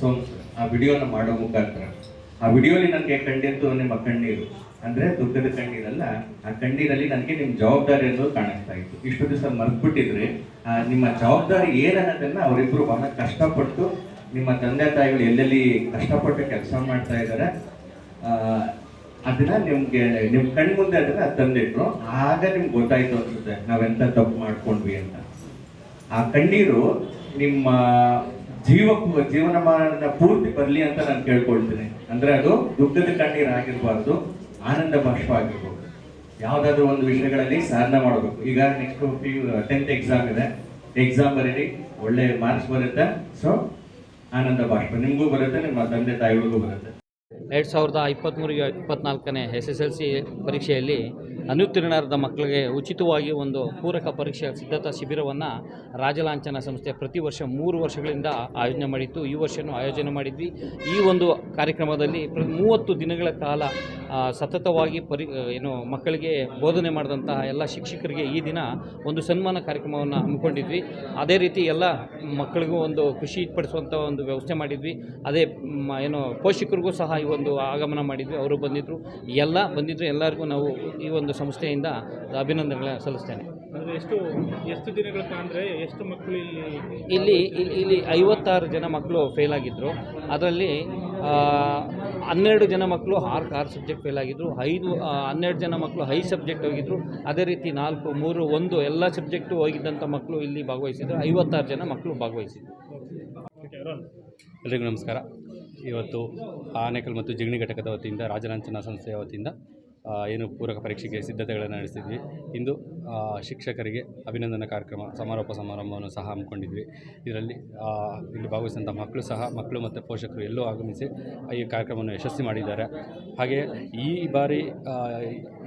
ಸೋಮ್ ಸರ್. ಆ ವಿಡಿಯೋನ ಮಾಡೋ ಮುಖಾಂತರ ಆ ವಿಡಿಯೋಲಿ ನನಗೆ ಕಂಡಿದ್ದು ನಿಮ್ಮ ಕಣ್ಣೀರು, ಅಂದರೆ ದುಃಖದ ಕಣ್ಣೀರಲ್ಲ, ಆ ಕಣ್ಣೀರಲ್ಲಿ ನನಗೆ ನಿಮ್ಮ ಜವಾಬ್ದಾರಿ ಅನ್ನೋದು ಕಾಣಿಸ್ತಾ ಇತ್ತು. ಇಷ್ಟು ದಿವಸ ಮರ್ತ್ಬಿಟ್ಟಿದ್ರೆ ನಿಮ್ಮ ಜವಾಬ್ದಾರಿ ಏನನ್ನೋದನ್ನು ಅವರಿಬ್ಬರು ಬಹಳ ಕಷ್ಟಪಟ್ಟು, ನಿಮ್ಮ ತಂದೆ ತಾಯಿಗಳು ಎಲ್ಲೆಲ್ಲಿ ಕಷ್ಟಪಟ್ಟು ಕೆಲಸ ಮಾಡ್ತಾ ಇದ್ದಾರೆ ಅದನ್ನ ನಿಮ್ಮ ಕಣ್ಣು ಮುಂದೆ ಅದನ್ನ ತಂದಿಟ್ರು. ಆಗ ನಿಮ್ಗೆ ಗೊತ್ತಾಯ್ತು ಅನ್ಸುತ್ತೆ ನಾವೆಂತ ತಪ್ಪು ಮಾಡ್ಕೊಂಡ್ವಿ ಅಂತ. ಆ ಕಣ್ಣೀರು ನಿಮ್ಮ ಜೀವನಮಾನ ಪೂರ್ತಿ ಬರಲಿ ಅಂತ ನಾನು ಕೇಳ್ಕೊಳ್ತೀನಿ. ಅಂದ್ರೆ ಅದು ದುಃಖದ ಕಣ್ಣೀರು ಆಗಿರ್ಬಾರ್ದು, ಆನಂದ ಬಾಷ್ಪ ಆಗಿರ್ಬೋದು. ಯಾವುದಾದ್ರೂ ಒಂದು ವಿಷಯಗಳಲ್ಲಿ ಸಾಧನೆ ಮಾಡಬೇಕು. ಈಗ ನೆಕ್ಸ್ಟ್ 10th ಎಕ್ಸಾಮ್ ಇದೆ, ಎಕ್ಸಾಮ್ ಬರೀರಿ, ಒಳ್ಳೆ ಮಾರ್ಕ್ಸ್ ಬರುತ್ತೆ. ಸೊ ಆನಂದ ಬಾಷ್ಪ ನಿಮಗೂ ಬರುತ್ತೆ, ನಿಮ್ಮ ತಂದೆ ತಾಯಿಗಳಿಗೂ ಬರುತ್ತೆ. 2023-24ನೇ SSLC ಪರೀಕ್ಷೆಯಲ್ಲಿ ಅನುತ್ತೀರ್ಣರಾದ ಮಕ್ಕಳಿಗೆ ಉಚಿತವಾಗಿ ಒಂದು ಪೂರಕ ಪರೀಕ್ಷೆ ಸಿದ್ಧತಾ ಶಿಬಿರವನ್ನು ರಾಜಲಾಂಛನ ಸಂಸ್ಥೆ ಪ್ರತಿ ವರ್ಷ 3 ವರ್ಷಗಳಿಂದ ಆಯೋಜನೆ ಮಾಡಿತ್ತು. ಈ ವರ್ಷವೂ ಆಯೋಜನೆ ಮಾಡಿದ್ವಿ. ಈ ಒಂದು ಕಾರ್ಯಕ್ರಮದಲ್ಲಿ 30 ದಿನಗಳ ಕಾಲ ಸತತವಾಗಿ ಮಕ್ಕಳಿಗೆ ಬೋಧನೆ ಮಾಡಿದಂತಹ ಎಲ್ಲ ಶಿಕ್ಷಕರಿಗೆ ಈ ದಿನ ಒಂದು ಸನ್ಮಾನ ಕಾರ್ಯಕ್ರಮವನ್ನು ಹಮ್ಮಿಕೊಂಡಿದ್ವಿ. ಅದೇ ರೀತಿ ಎಲ್ಲ ಮಕ್ಕಳಿಗೂ ಒಂದು ಖುಷಿ ಪಡಿಸುವಂಥ ಒಂದು ವ್ಯವಸ್ಥೆ ಮಾಡಿದ್ವಿ. ಅದೇ ಪೋಷಕರಿಗೂ ಸಹ ಈ ಒಂದು ಆಗಮನ ಮಾಡಿದ್ವಿ, ಅವರು ಬಂದಿದ್ದರು, ಎಲ್ಲರಿಗೂ ನಾವು ಈ ಒಂದು ಸಂಸ್ಥೆಯಿಂದ ಅಭಿನಂದನೆ ಸಲ್ಲಿಸ್ತೇನೆ. ಎಷ್ಟು ದಿನಗಳ ಅಂದರೆ ಎಷ್ಟು ಮಕ್ಕಳು ಇಲ್ಲಿ 56 ಜನ ಮಕ್ಕಳು ಫೇಲ್ ಆಗಿದ್ದರು. ಅದರಲ್ಲಿ 12 ಜನ ಮಕ್ಕಳು 6 ಸಬ್ಜೆಕ್ಟ್ ಫೇಲ್ ಆಗಿದ್ದರು. 12 ಜನ ಮಕ್ಕಳು 5 ಸಬ್ಜೆಕ್ಟ್ ಹೋಗಿದ್ದರು. ಅದೇ ರೀತಿ 4, 3, 1 ಎಲ್ಲ ಸಬ್ಜೆಕ್ಟು ಹೋಗಿದ್ದಂಥ ಮಕ್ಕಳು ಇಲ್ಲಿ ಭಾಗವಹಿಸಿದರು. 56 ಜನ ಮಕ್ಕಳು ಭಾಗವಹಿಸಿದರು. ಎಲ್ರಿಗೂ ನಮಸ್ಕಾರ. ಇವತ್ತು ಆನೇಕಲ್ ಮತ್ತು ಜಿಗಣಿ ಘಟಕದ ವತಿಯಿಂದ ರಾಜಲಾಂಛನ ಸಂಸ್ಥೆಯ ವತಿಯಿಂದ ಏನು ಪೂರಕ ಪರೀಕ್ಷೆಗೆ ಸಿದ್ಧತೆಗಳನ್ನು ನಡೆಸಿದ್ವಿ. ಇಂದು ಶಿಕ್ಷಕರಿಗೆ ಅಭಿನಂದನಾ ಕಾರ್ಯಕ್ರಮ ಸಮಾರೋಪ ಸಮಾರಂಭವನ್ನು ಸಹ ಹಮ್ಮಿಕೊಂಡಿದ್ವಿ. ಇದರಲ್ಲಿ ಇಲ್ಲಿ ಭಾಗವಹಿಸಿದಂಥ ಮಕ್ಕಳು ಮತ್ತು ಪೋಷಕರು ಎಲ್ಲೂ ಆಗಮಿಸಿ ಈ ಕಾರ್ಯಕ್ರಮವನ್ನು ಯಶಸ್ವಿ ಮಾಡಿದ್ದಾರೆ. ಹಾಗೆಯೇ ಈ ಬಾರಿ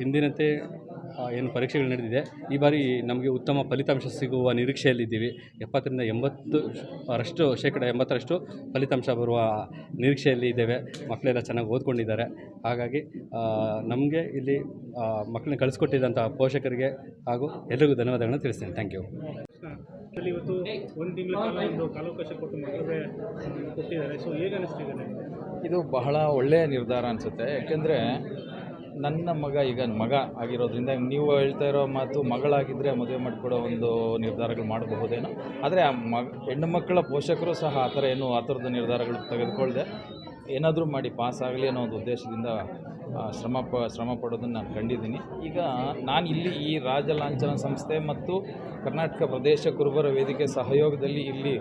ಎಂದಿನಂತೆ ಏನು ಪರೀಕ್ಷೆಗಳು ನಡೆದಿದೆ, ಈ ಬಾರಿ ನಮಗೆ ಉತ್ತಮ ಫಲಿತಾಂಶ ಸಿಗುವ ನಿರೀಕ್ಷೆಯಲ್ಲಿದ್ದೀವಿ. 70ರಿಂದ 80% ಫಲಿತಾಂಶ ಬರುವ ನಿರೀಕ್ಷೆಯಲ್ಲಿ ಇದ್ದೇವೆ. ಮಕ್ಕಳೆಲ್ಲ ಚೆನ್ನಾಗಿ ಓದ್ಕೊಂಡಿದ್ದಾರೆ. ಹಾಗಾಗಿ ನಮಗೆ ಇಲ್ಲಿ ಮಕ್ಕಳನ್ನ ಕಳಿಸ್ಕೊಟ್ಟಿದ್ದಂಥ ಪೋಷಕರಿಗೆ ಹಾಗೂ ಎಲ್ರಿಗೂ ಧನ್ಯವಾದಗಳನ್ನು ತಿಳಿಸ್ತೇನೆ. Thank you. ಅಲ್ಲಿ ಇವತ್ತು ಒಂದು ತಿಂಗಳ ಕಾಲ ಒಂದು ಕಾಲಾವಕಾಶ ಕೊಟ್ಟು ಮಕ್ಕಳಿಗೆ ಕೊಟ್ಟಿದ್ದಾರೆ. ಸೊ ಹೇಗೆ ಅನಿಸ್ತಿದೆ? ಇದು ಬಹಳ ಒಳ್ಳೆಯ ನಿರ್ಧಾರ ಅನಿಸುತ್ತೆ. ಯಾಕೆಂದರೆ ನನ್ನ ಮಗ ಆಗಿರೋದ್ರಿಂದ ನೀವು ಹೇಳ್ತಾ ಇರೋ ಮಾತು ಮಗಳಾಗಿದ್ದರೆ ಮದುವೆ ಮಾಡಿಕೊಡೋ ಒಂದು ನಿರ್ಧಾರಗಳು ಮಾಡಬಹುದೇನೋ. ಆದರೆ ಹೆಣ್ಣು ಮಕ್ಕಳ ಪೋಷಕರು ಸಹ ಆ ಥರದ ನಿರ್ಧಾರಗಳು ತೆಗೆದುಕೊಳ್ಳದೆ ಏನಾದರೂ ಮಾಡಿ ಪಾಸ್ ಆಗಲಿ ಅನ್ನೋ ಒಂದು ಉದ್ದೇಶದಿಂದ ಶ್ರಮ ಪಡೋದನ್ನು ನಾನು ಕಂಡಿದ್ದೀನಿ. ಈಗ ನಾನು ಇಲ್ಲಿ ಈ ರಾಜ ಲಾಂಛನ ಸಂಸ್ಥೆ ಮತ್ತು ಕರ್ನಾಟಕ ಪ್ರದೇಶ ಕುರುಬರ ವೇದಿಕೆ ಸಹಯೋಗದಲ್ಲಿ ಇಲ್ಲಿ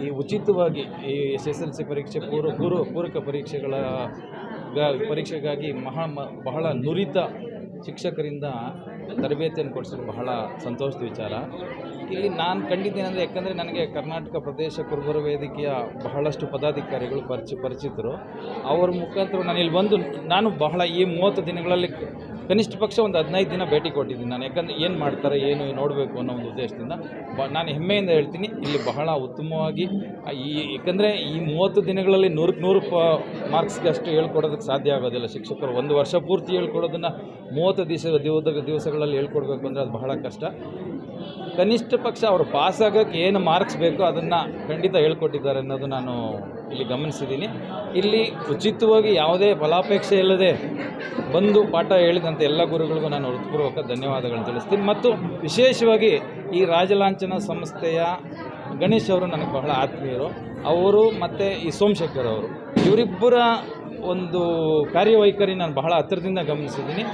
ಈ ಉಚಿತವಾಗಿ ಈ SSLC ಪರೀಕ್ಷೆ ಪೂರಕ ಪರೀಕ್ಷೆಗಾಗಿ ಬಹಳ ನುರಿತ ಶಿಕ್ಷಕರಿಂದ ತರಬೇತಿಯನ್ನು ಕೊಡಿಸೋದು ಬಹಳ ಸಂತೋಷದ ವಿಚಾರ. ಇಲ್ಲಿ ನಾನು ಕಂಡಿದ್ದೇನೆಂದರೆ, ಯಾಕಂದರೆ ನನಗೆ ಕರ್ನಾಟಕ ಪ್ರದೇಶ ಕುರುಬರ ವೇದಿಕೆಯ ಬಹಳಷ್ಟು ಪದಾಧಿಕಾರಿಗಳು ಪರಿಚಿತರು. ಅವರ ಮುಖಾಂತರ ನಾನು ಇಲ್ಲಿ ಬಂದು ನಾನು ಬಹಳ ಈ 30 ದಿನಗಳಲ್ಲಿ ಕನಿಷ್ಠ ಪಕ್ಷ ಒಂದು 15 ದಿನ ಭೇಟಿ ಕೊಟ್ಟಿದ್ದೀನಿ ನಾನು. ಯಾಕಂದರೆ ಏನು ಮಾಡ್ತಾರೆ ಏನು ನೋಡಬೇಕು ಅನ್ನೋ ಒಂದು ಉದ್ದೇಶದಿಂದ ನಾನು ಹೆಮ್ಮೆಯಿಂದ ಹೇಳ್ತೀನಿ, ಇಲ್ಲಿ ಬಹಳ ಉತ್ತಮವಾಗಿ ಯಾಕಂದರೆ ಈ 30 ದಿನಗಳಲ್ಲಿ 100 ಮಾರ್ಕ್ಸ್ಗೆ ಅಷ್ಟು ಹೇಳ್ಕೊಡೋದಕ್ಕೆ ಸಾಧ್ಯ ಆಗೋದಿಲ್ಲ. ಶಿಕ್ಷಕರು 1 ವರ್ಷ ಪೂರ್ತಿ ಹೇಳ್ಕೊಡೋದನ್ನು 30 ದಿವಸಗಳಲ್ಲಿ ಹೇಳ್ಕೊಡ್ಬೇಕು ಅಂದರೆ ಅದು ಬಹಳ ಕಷ್ಟ. ಕನಿಷ್ಠ ಪಕ್ಷ ಅವರು ಪಾಸಾಗೋಕ್ಕೆ ಏನು ಮಾರ್ಕ್ಸ್ ಬೇಕೋ ಅದನ್ನು ಖಂಡಿತ ಹೇಳ್ಕೊಟ್ಟಿದ್ದಾರೆ ಅನ್ನೋದು ನಾನು ಇಲ್ಲಿ ಗಮನಿಸಿದ್ದೀನಿ. ಇಲ್ಲಿ ಉಚಿತವಾಗಿ ಯಾವುದೇ ಫಲಾಪೇಕ್ಷೆ ಇಲ್ಲದೆ ಬಂದು ಪಾಠ ಹೇಳಿದಂಥ ಎಲ್ಲ ಗುರುಗಳಿಗೂ ನಾನು ಹೃತ್ಪೂರ್ವಕ ಧನ್ಯವಾದಗಳನ್ನು ತಿಳಿಸ್ತೀನಿ. ಮತ್ತು ವಿಶೇಷವಾಗಿ ಈ ರಾಜಲಾಂಛನ ಸಂಸ್ಥೆಯ ಗಣೇಶ್ ಅವರು ನನಗೆ ಬಹಳ ಆತ್ಮೀಯರು. ಅವರು ಮತ್ತು ಈ ಸೋಮಶೇಖರ್ ಅವರು, ಇವರಿಬ್ಬರ ಒಂದು ಕಾರ್ಯವೈಖರಿ ನಾನು ಬಹಳ ಹತ್ತಿರದಿಂದ ಗಮನಿಸಿದ್ದೀನಿ.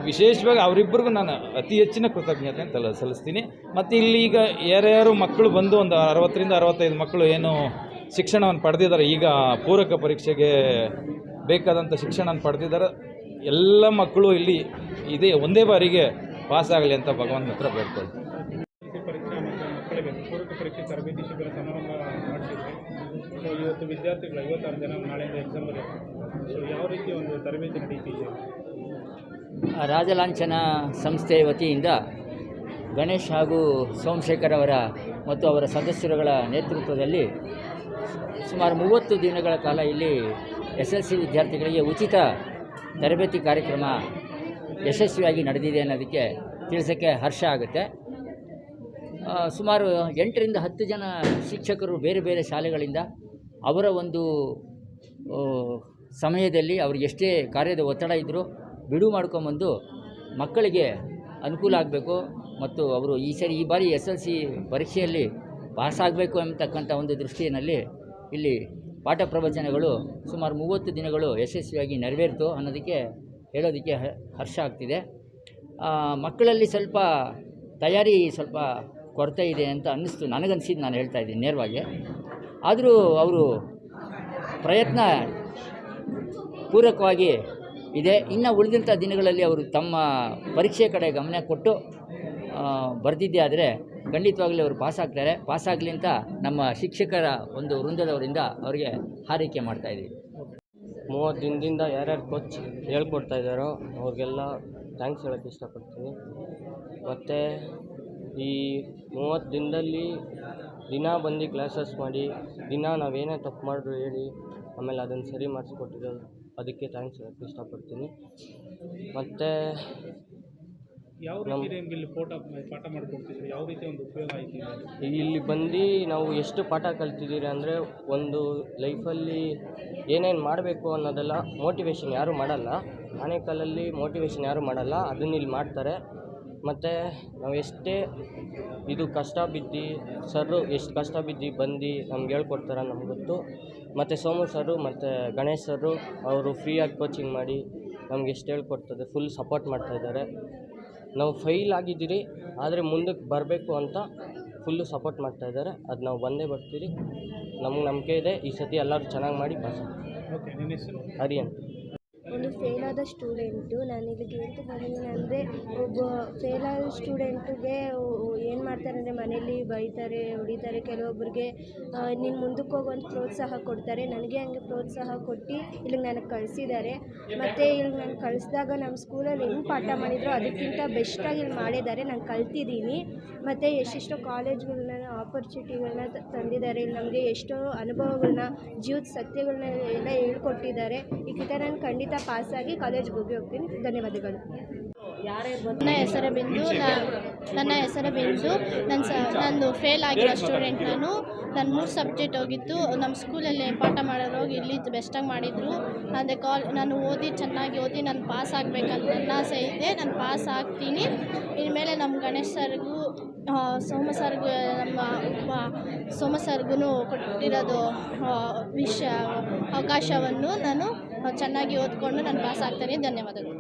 ವಿಶೇಷವಾಗಿ ಅವರಿಬ್ಬರಿಗೂ ನಾನು ಅತಿ ಹೆಚ್ಚಿನ ಕೃತಜ್ಞತೆಯನ್ನು ಸಲ್ಲಿಸ್ತೀನಿ. ಮತ್ತು ಇಲ್ಲಿ ಈಗ ಯಾರ್ಯಾರು ಮಕ್ಕಳು ಬಂದು ಒಂದು 60ರಿಂದ 65 ಮಕ್ಕಳು ಏನು ಶಿಕ್ಷಣವನ್ನು ಪಡೆದಿದ್ದಾರೆ, ಈಗ ಪೂರಕ ಪರೀಕ್ಷೆಗೆ ಬೇಕಾದಂಥ ಶಿಕ್ಷಣವನ್ನು ಪಡೆದಿದ್ದಾರೆ, ಎಲ್ಲ ಮಕ್ಕಳು ಇಲ್ಲಿ ಒಂದೇ ಬಾರಿಗೆ ಪಾಸಾಗಲಿ ಅಂತ ಭಗವಂತನ ಹತ್ರ ಬೇಡ್ಕೊಳ್ತೀನಿ. ಪರೀಕ್ಷೆ ಮತ್ತು ಮಕ್ಕಳಿಗೆ ಪೂರಕ ಪರೀಕ್ಷೆ ತರಬೇತಿ ಶಿಬಿರ ಸಮಾರಂಭ ಮಾಡಿಸಿದ್ವಿ. ಸೊ ಇವತ್ತು ವಿದ್ಯಾರ್ಥಿಗಳು 56 ಜನ ನಾಳೆಯಿಂದ ಎಕ್ಸಾಮ್ ಬರೆಯುತ್ತಾರೆ. ಸೊ ಯಾವ ರೀತಿ ಒಂದು ತರಬೇತಿ ನಡೀತಿದೆ? ರಾಜಲಾಂಛನ ಸಂಸ್ಥೆಯ ವತಿಯಿಂದ ಗಣೇಶ್ ಹಾಗೂ ಸೋಮಶೇಖರ್ ಅವರ ಮತ್ತು ಅವರ ಸದಸ್ಯರುಗಳ ನೇತೃತ್ವದಲ್ಲಿ ಸುಮಾರು 30 ದಿನಗಳ ಕಾಲ ಇಲ್ಲಿ SSLC ವಿದ್ಯಾರ್ಥಿಗಳಿಗೆ ಉಚಿತ ತರಬೇತಿ ಕಾರ್ಯಕ್ರಮ ಯಶಸ್ವಿಯಾಗಿ ನಡೆದಿದೆ ಅನ್ನೋದಕ್ಕೆ ತಿಳಿಸೋಕ್ಕೆ ಹರ್ಷ ಆಗುತ್ತೆ. ಸುಮಾರು 8ರಿಂದ 10 ಜನ ಶಿಕ್ಷಕರು ಬೇರೆ ಬೇರೆ ಶಾಲೆಗಳಿಂದ ಅವರ ಒಂದು ಸಮಯದಲ್ಲಿ ಅವ್ರಿಗೆ ಎಷ್ಟೇ ಕಾರ್ಯದ ಒತ್ತಡ ಇದ್ದರೂ ಬಿಡುವು ಮಾಡ್ಕೊಂಬಂದು ಮಕ್ಕಳಿಗೆ ಅನುಕೂಲ ಆಗಬೇಕು ಮತ್ತು ಅವರು ಈ ಬಾರಿ SSLC ಪರೀಕ್ಷೆಯಲ್ಲಿ ಪಾಸಾಗಬೇಕು ಎಂಬತಕ್ಕಂಥ ಒಂದು ದೃಷ್ಟಿಯಲ್ಲಿ ಇಲ್ಲಿ ಪಾಠ ಪ್ರವಚನಗಳು ಸುಮಾರು 30 ದಿನಗಳು ಯಶಸ್ವಿಯಾಗಿ ನೆರವೇರಿತು ಅನ್ನೋದಕ್ಕೆ ಹೇಳೋದಕ್ಕೆ ಹರ್ಷ ಆಗ್ತಿದೆ. ಮಕ್ಕಳಲ್ಲಿ ಸ್ವಲ್ಪ ತಯಾರಿ ಸ್ವಲ್ಪ ಕೊರತೆ ಇದೆ ಅಂತ ಅನ್ನಿಸ್ತು, ನನಗನ್ಸಿದ್ದು ನಾನು ಹೇಳ್ತಾ ಇದ್ದೀನಿ ನೇರವಾಗಿ. ಆದರೂ ಅವರು ಪ್ರಯತ್ನ ಪೂರಕವಾಗಿ ಇದೆ. ಇನ್ನು ಉಳಿದಂಥ ದಿನಗಳಲ್ಲಿ ಅವರು ತಮ್ಮ ಪರೀಕ್ಷೆ ಕಡೆ ಗಮನ ಕೊಟ್ಟು ಬರೆದಿದ್ದೇ ಆದರೆ ಖಂಡಿತವಾಗಲೂ ಅವರು ಪಾಸಾಗಲಿ ಅಂತ ನಮ್ಮ ಶಿಕ್ಷಕರ ಒಂದು ವೃಂದದವರಿಂದ ಅವರಿಗೆ ಹಾರೈಕೆ ಮಾಡ್ತಾಯಿದ್ದೀವಿ. 30 ದಿನದಿಂದ ಯಾರ್ಯಾರು ಕೋಚ್ ಹೇಳ್ಕೊಡ್ತಾ ಇದ್ದಾರೋ ಅವ್ರಿಗೆಲ್ಲ ಥ್ಯಾಂಕ್ಸ್ ಹೇಳೋಕ್ಕೆ ಇಷ್ಟಪಡ್ತೀನಿ. ಮತ್ತು ಈ 30 ದಿನದಲ್ಲಿ ದಿನ ಬಂದು ಕ್ಲಾಸಸ್ ಮಾಡಿ, ದಿನ ನಾವೇನೇ ತಪ್ಪು ಮಾಡಿದ್ರು ಹೇಳಿ ಆಮೇಲೆ ಅದನ್ನು ಸರಿ ಮಾಡಿಸ್ಕೊಟ್ಟಿದ್ದು ಅದಕ್ಕೆ ಥ್ಯಾಂಕ್ಸ್ ಹೇಳೋಕ್ಕೆ ಇಷ್ಟಪಡ್ತೀನಿ. ಮತ್ತು ಯಾವ ರೀತಿ ನಿಮಗೆ ಇಲ್ಲಿ ಪಾಠ ಮಾಡಿಕೊಡ್ತಿದ್ರು, ಯಾವ ರೀತಿ ಒಂದು ಉಪಯೋಗ ಆಯ್ತು? ಇಲ್ಲಿ ಬಂದು ನಾವು ಎಷ್ಟು ಪಾಠ ಕಲ್ತಿದ್ದೀರಿ ಅಂದರೆ, ಒಂದು ಲೈಫಲ್ಲಿ ಏನೇನು ಮಾಡಬೇಕು ಅನ್ನೋದೆಲ್ಲ ಮೋಟಿವೇಶನ್ ಯಾರೂ ಮಾಡಲ್ಲ. ಆನೇಕಲ್ಲಲ್ಲಿ ಮೋಟಿವೇಶನ್ ಯಾರೂ ಮಾಡಲ್ಲ, ಅದನ್ನ ಇಲ್ಲಿ ಮಾಡ್ತಾರೆ. ಮತ್ತು ನಾವು ಎಷ್ಟೇ ಇದು ಕಷ್ಟ ಬಿದ್ದು ಸರ್ರು ಎಷ್ಟು ಕಷ್ಟ ಬಿದ್ದು ಬಂದು ನಮ್ಗೆ ಹೇಳ್ಕೊಡ್ತಾರೆ ನಮ್ಗೆ ಗೊತ್ತು. ಮತ್ತು ಸೋಮು ಸರು ಮತ್ತು ಗಣೇಶ್ ಸರು ಅವರು ಫ್ರೀಯಾಗಿ ಕೋಚಿಂಗ್ ಮಾಡಿ ನಮ್ಗೆ ಎಷ್ಟು ಹೇಳ್ಕೊಡ್ತದೆ ಫುಲ್ ಸಪೋರ್ಟ್ ಮಾಡ್ತಾಯಿದ್ದಾರೆ. ನಾವು ಫೈಲ್ ಆಗಿದ್ದೀರಿ ಆದರೆ ಮುಂದಕ್ಕೆ ಬರಬೇಕು ಅಂತ ಫುಲ್ಲು ಸಪೋರ್ಟ್ ಮಾಡ್ತಾಯಿದ್ದಾರೆ. ಅದು ನಾವು ಬಂದೇ ಬರ್ತೀರಿ, ನಮ್ಗೆ ನಂಬಿಕೆ ಇದೆ. ಈ ಸತಿ ಎಲ್ಲರೂ ಚೆನ್ನಾಗಿ ಮಾಡಿ ಪಾಸ್. ಓಕೆ, ನಿಮ್ಮ ಹೆಸರು? ಹರಿ ಅಂತ. ಒಂದು ಫೇಲಾದ ಸ್ಟೂಡೆಂಟು. ನಾನು ಇಲ್ಲಿಗೆ ಅಂತ ಬಂದಿದ್ದೀನಿ ಅಂದರೆ ಒಬ್ಬ ಫೇಲಾದ ಸ್ಟೂಡೆಂಟಿಗೆ ಏನು ಮಾಡ್ತಾರೆ ಅಂದರೆ ಮನೇಲಿ ಬೈತಾರೆ, ಹೊಡಿತಾರೆ. ಕೆಲವೊಬ್ಬರಿಗೆ ನೀನು ಮುಂದಕ್ಕೆ ಹೋಗುವಂಥ ಪ್ರೋತ್ಸಾಹ ಕೊಡ್ತಾರೆ. ನನಗೆ ಹಂಗೆ ಪ್ರೋತ್ಸಾಹ ಕೊಟ್ಟು ಇಲ್ಲಿಗೆ ನನಗೆ ಕಳಿಸಿದ್ದಾರೆ. ಮತ್ತು ಇಲ್ಲಿಗೆ ನಾನು ಕಳಿಸಿದಾಗ ನಮ್ಮ ಸ್ಕೂಲಲ್ಲಿ ಹೆಂಗೆ ಪಾಠ ಮಾಡಿದ್ರು ಅದಕ್ಕಿಂತ ಬೆಸ್ಟಾಗಿ ಇಲ್ಲಿ ಮಾಡಿದ್ದಾರೆ. ನಾನು ಕಲ್ತಿದ್ದೀನಿ. ಮತ್ತು ಎಷ್ಟೆಷ್ಟೋ ಕಾಲೇಜ್ಗಳನ್ನ ಆಪರ್ಚುನಿಟಿಗಳನ್ನ ತಂದಿದ್ದಾರೆ. ಇಲ್ಲಿ ನಮಗೆ ಎಷ್ಟೋ ಅನುಭವಗಳನ್ನ, ಜೀವದ ಸತ್ಯಗಳನ್ನ ಎಲ್ಲ ಹೇಳ್ಕೊಟ್ಟಿದ್ದಾರೆ. ಇದಕ್ಕಿಂತ ನಾನು ಖಂಡಿತ ಪಾಸಾಗಿ ಕಾಲೇಜ್ಗೆ ಹೋಗ್ತೀನಿ. ಧನ್ಯವಾದಗಳು. ನನ್ನ ಹೆಸರು ಬಿಂದು. ನಂದು ಫೇಲ್ ಆಗಿರೋ ಸ್ಟೂಡೆಂಟ್ ನಾನು 3 ಸಬ್ಜೆಕ್ಟ್ ಹೋಗಿತ್ತು. ನಮ್ಮ ಸ್ಕೂಲಲ್ಲಿ ಪಾಠ ಮಾಡೋರು ಹೋಗಿ ಇಲ್ಲಿ ಬೆಸ್ಟಾಗಿ ಮಾಡಿದರು. ಅದೇ ನಾನು ಚೆನ್ನಾಗಿ ಓದಿ ನಾನು ಪಾಸ್ ಆಗಬೇಕಂತ ನನ್ನ ಆಸೆ ಇದೆ. ನಾನು ಪಾಸ್ ಆಗ್ತೀನಿ. ಇನ್ಮೇಲೆ ನಮ್ಮ ಗಣೇಶ್ ಸರ್ಗೂ ಸೋಮ ಸರ್ಗೂ ಕೊಟ್ಟಿರೋದು ಅವಕಾಶವನ್ನು ನಾನು ಚೆನ್ನಾಗಿ ಓದ್ಕೊಂಡು ನಾನು ಪಾಸ್ ಆಗ್ತೀನಿ. ಧನ್ಯವಾದಗಳು.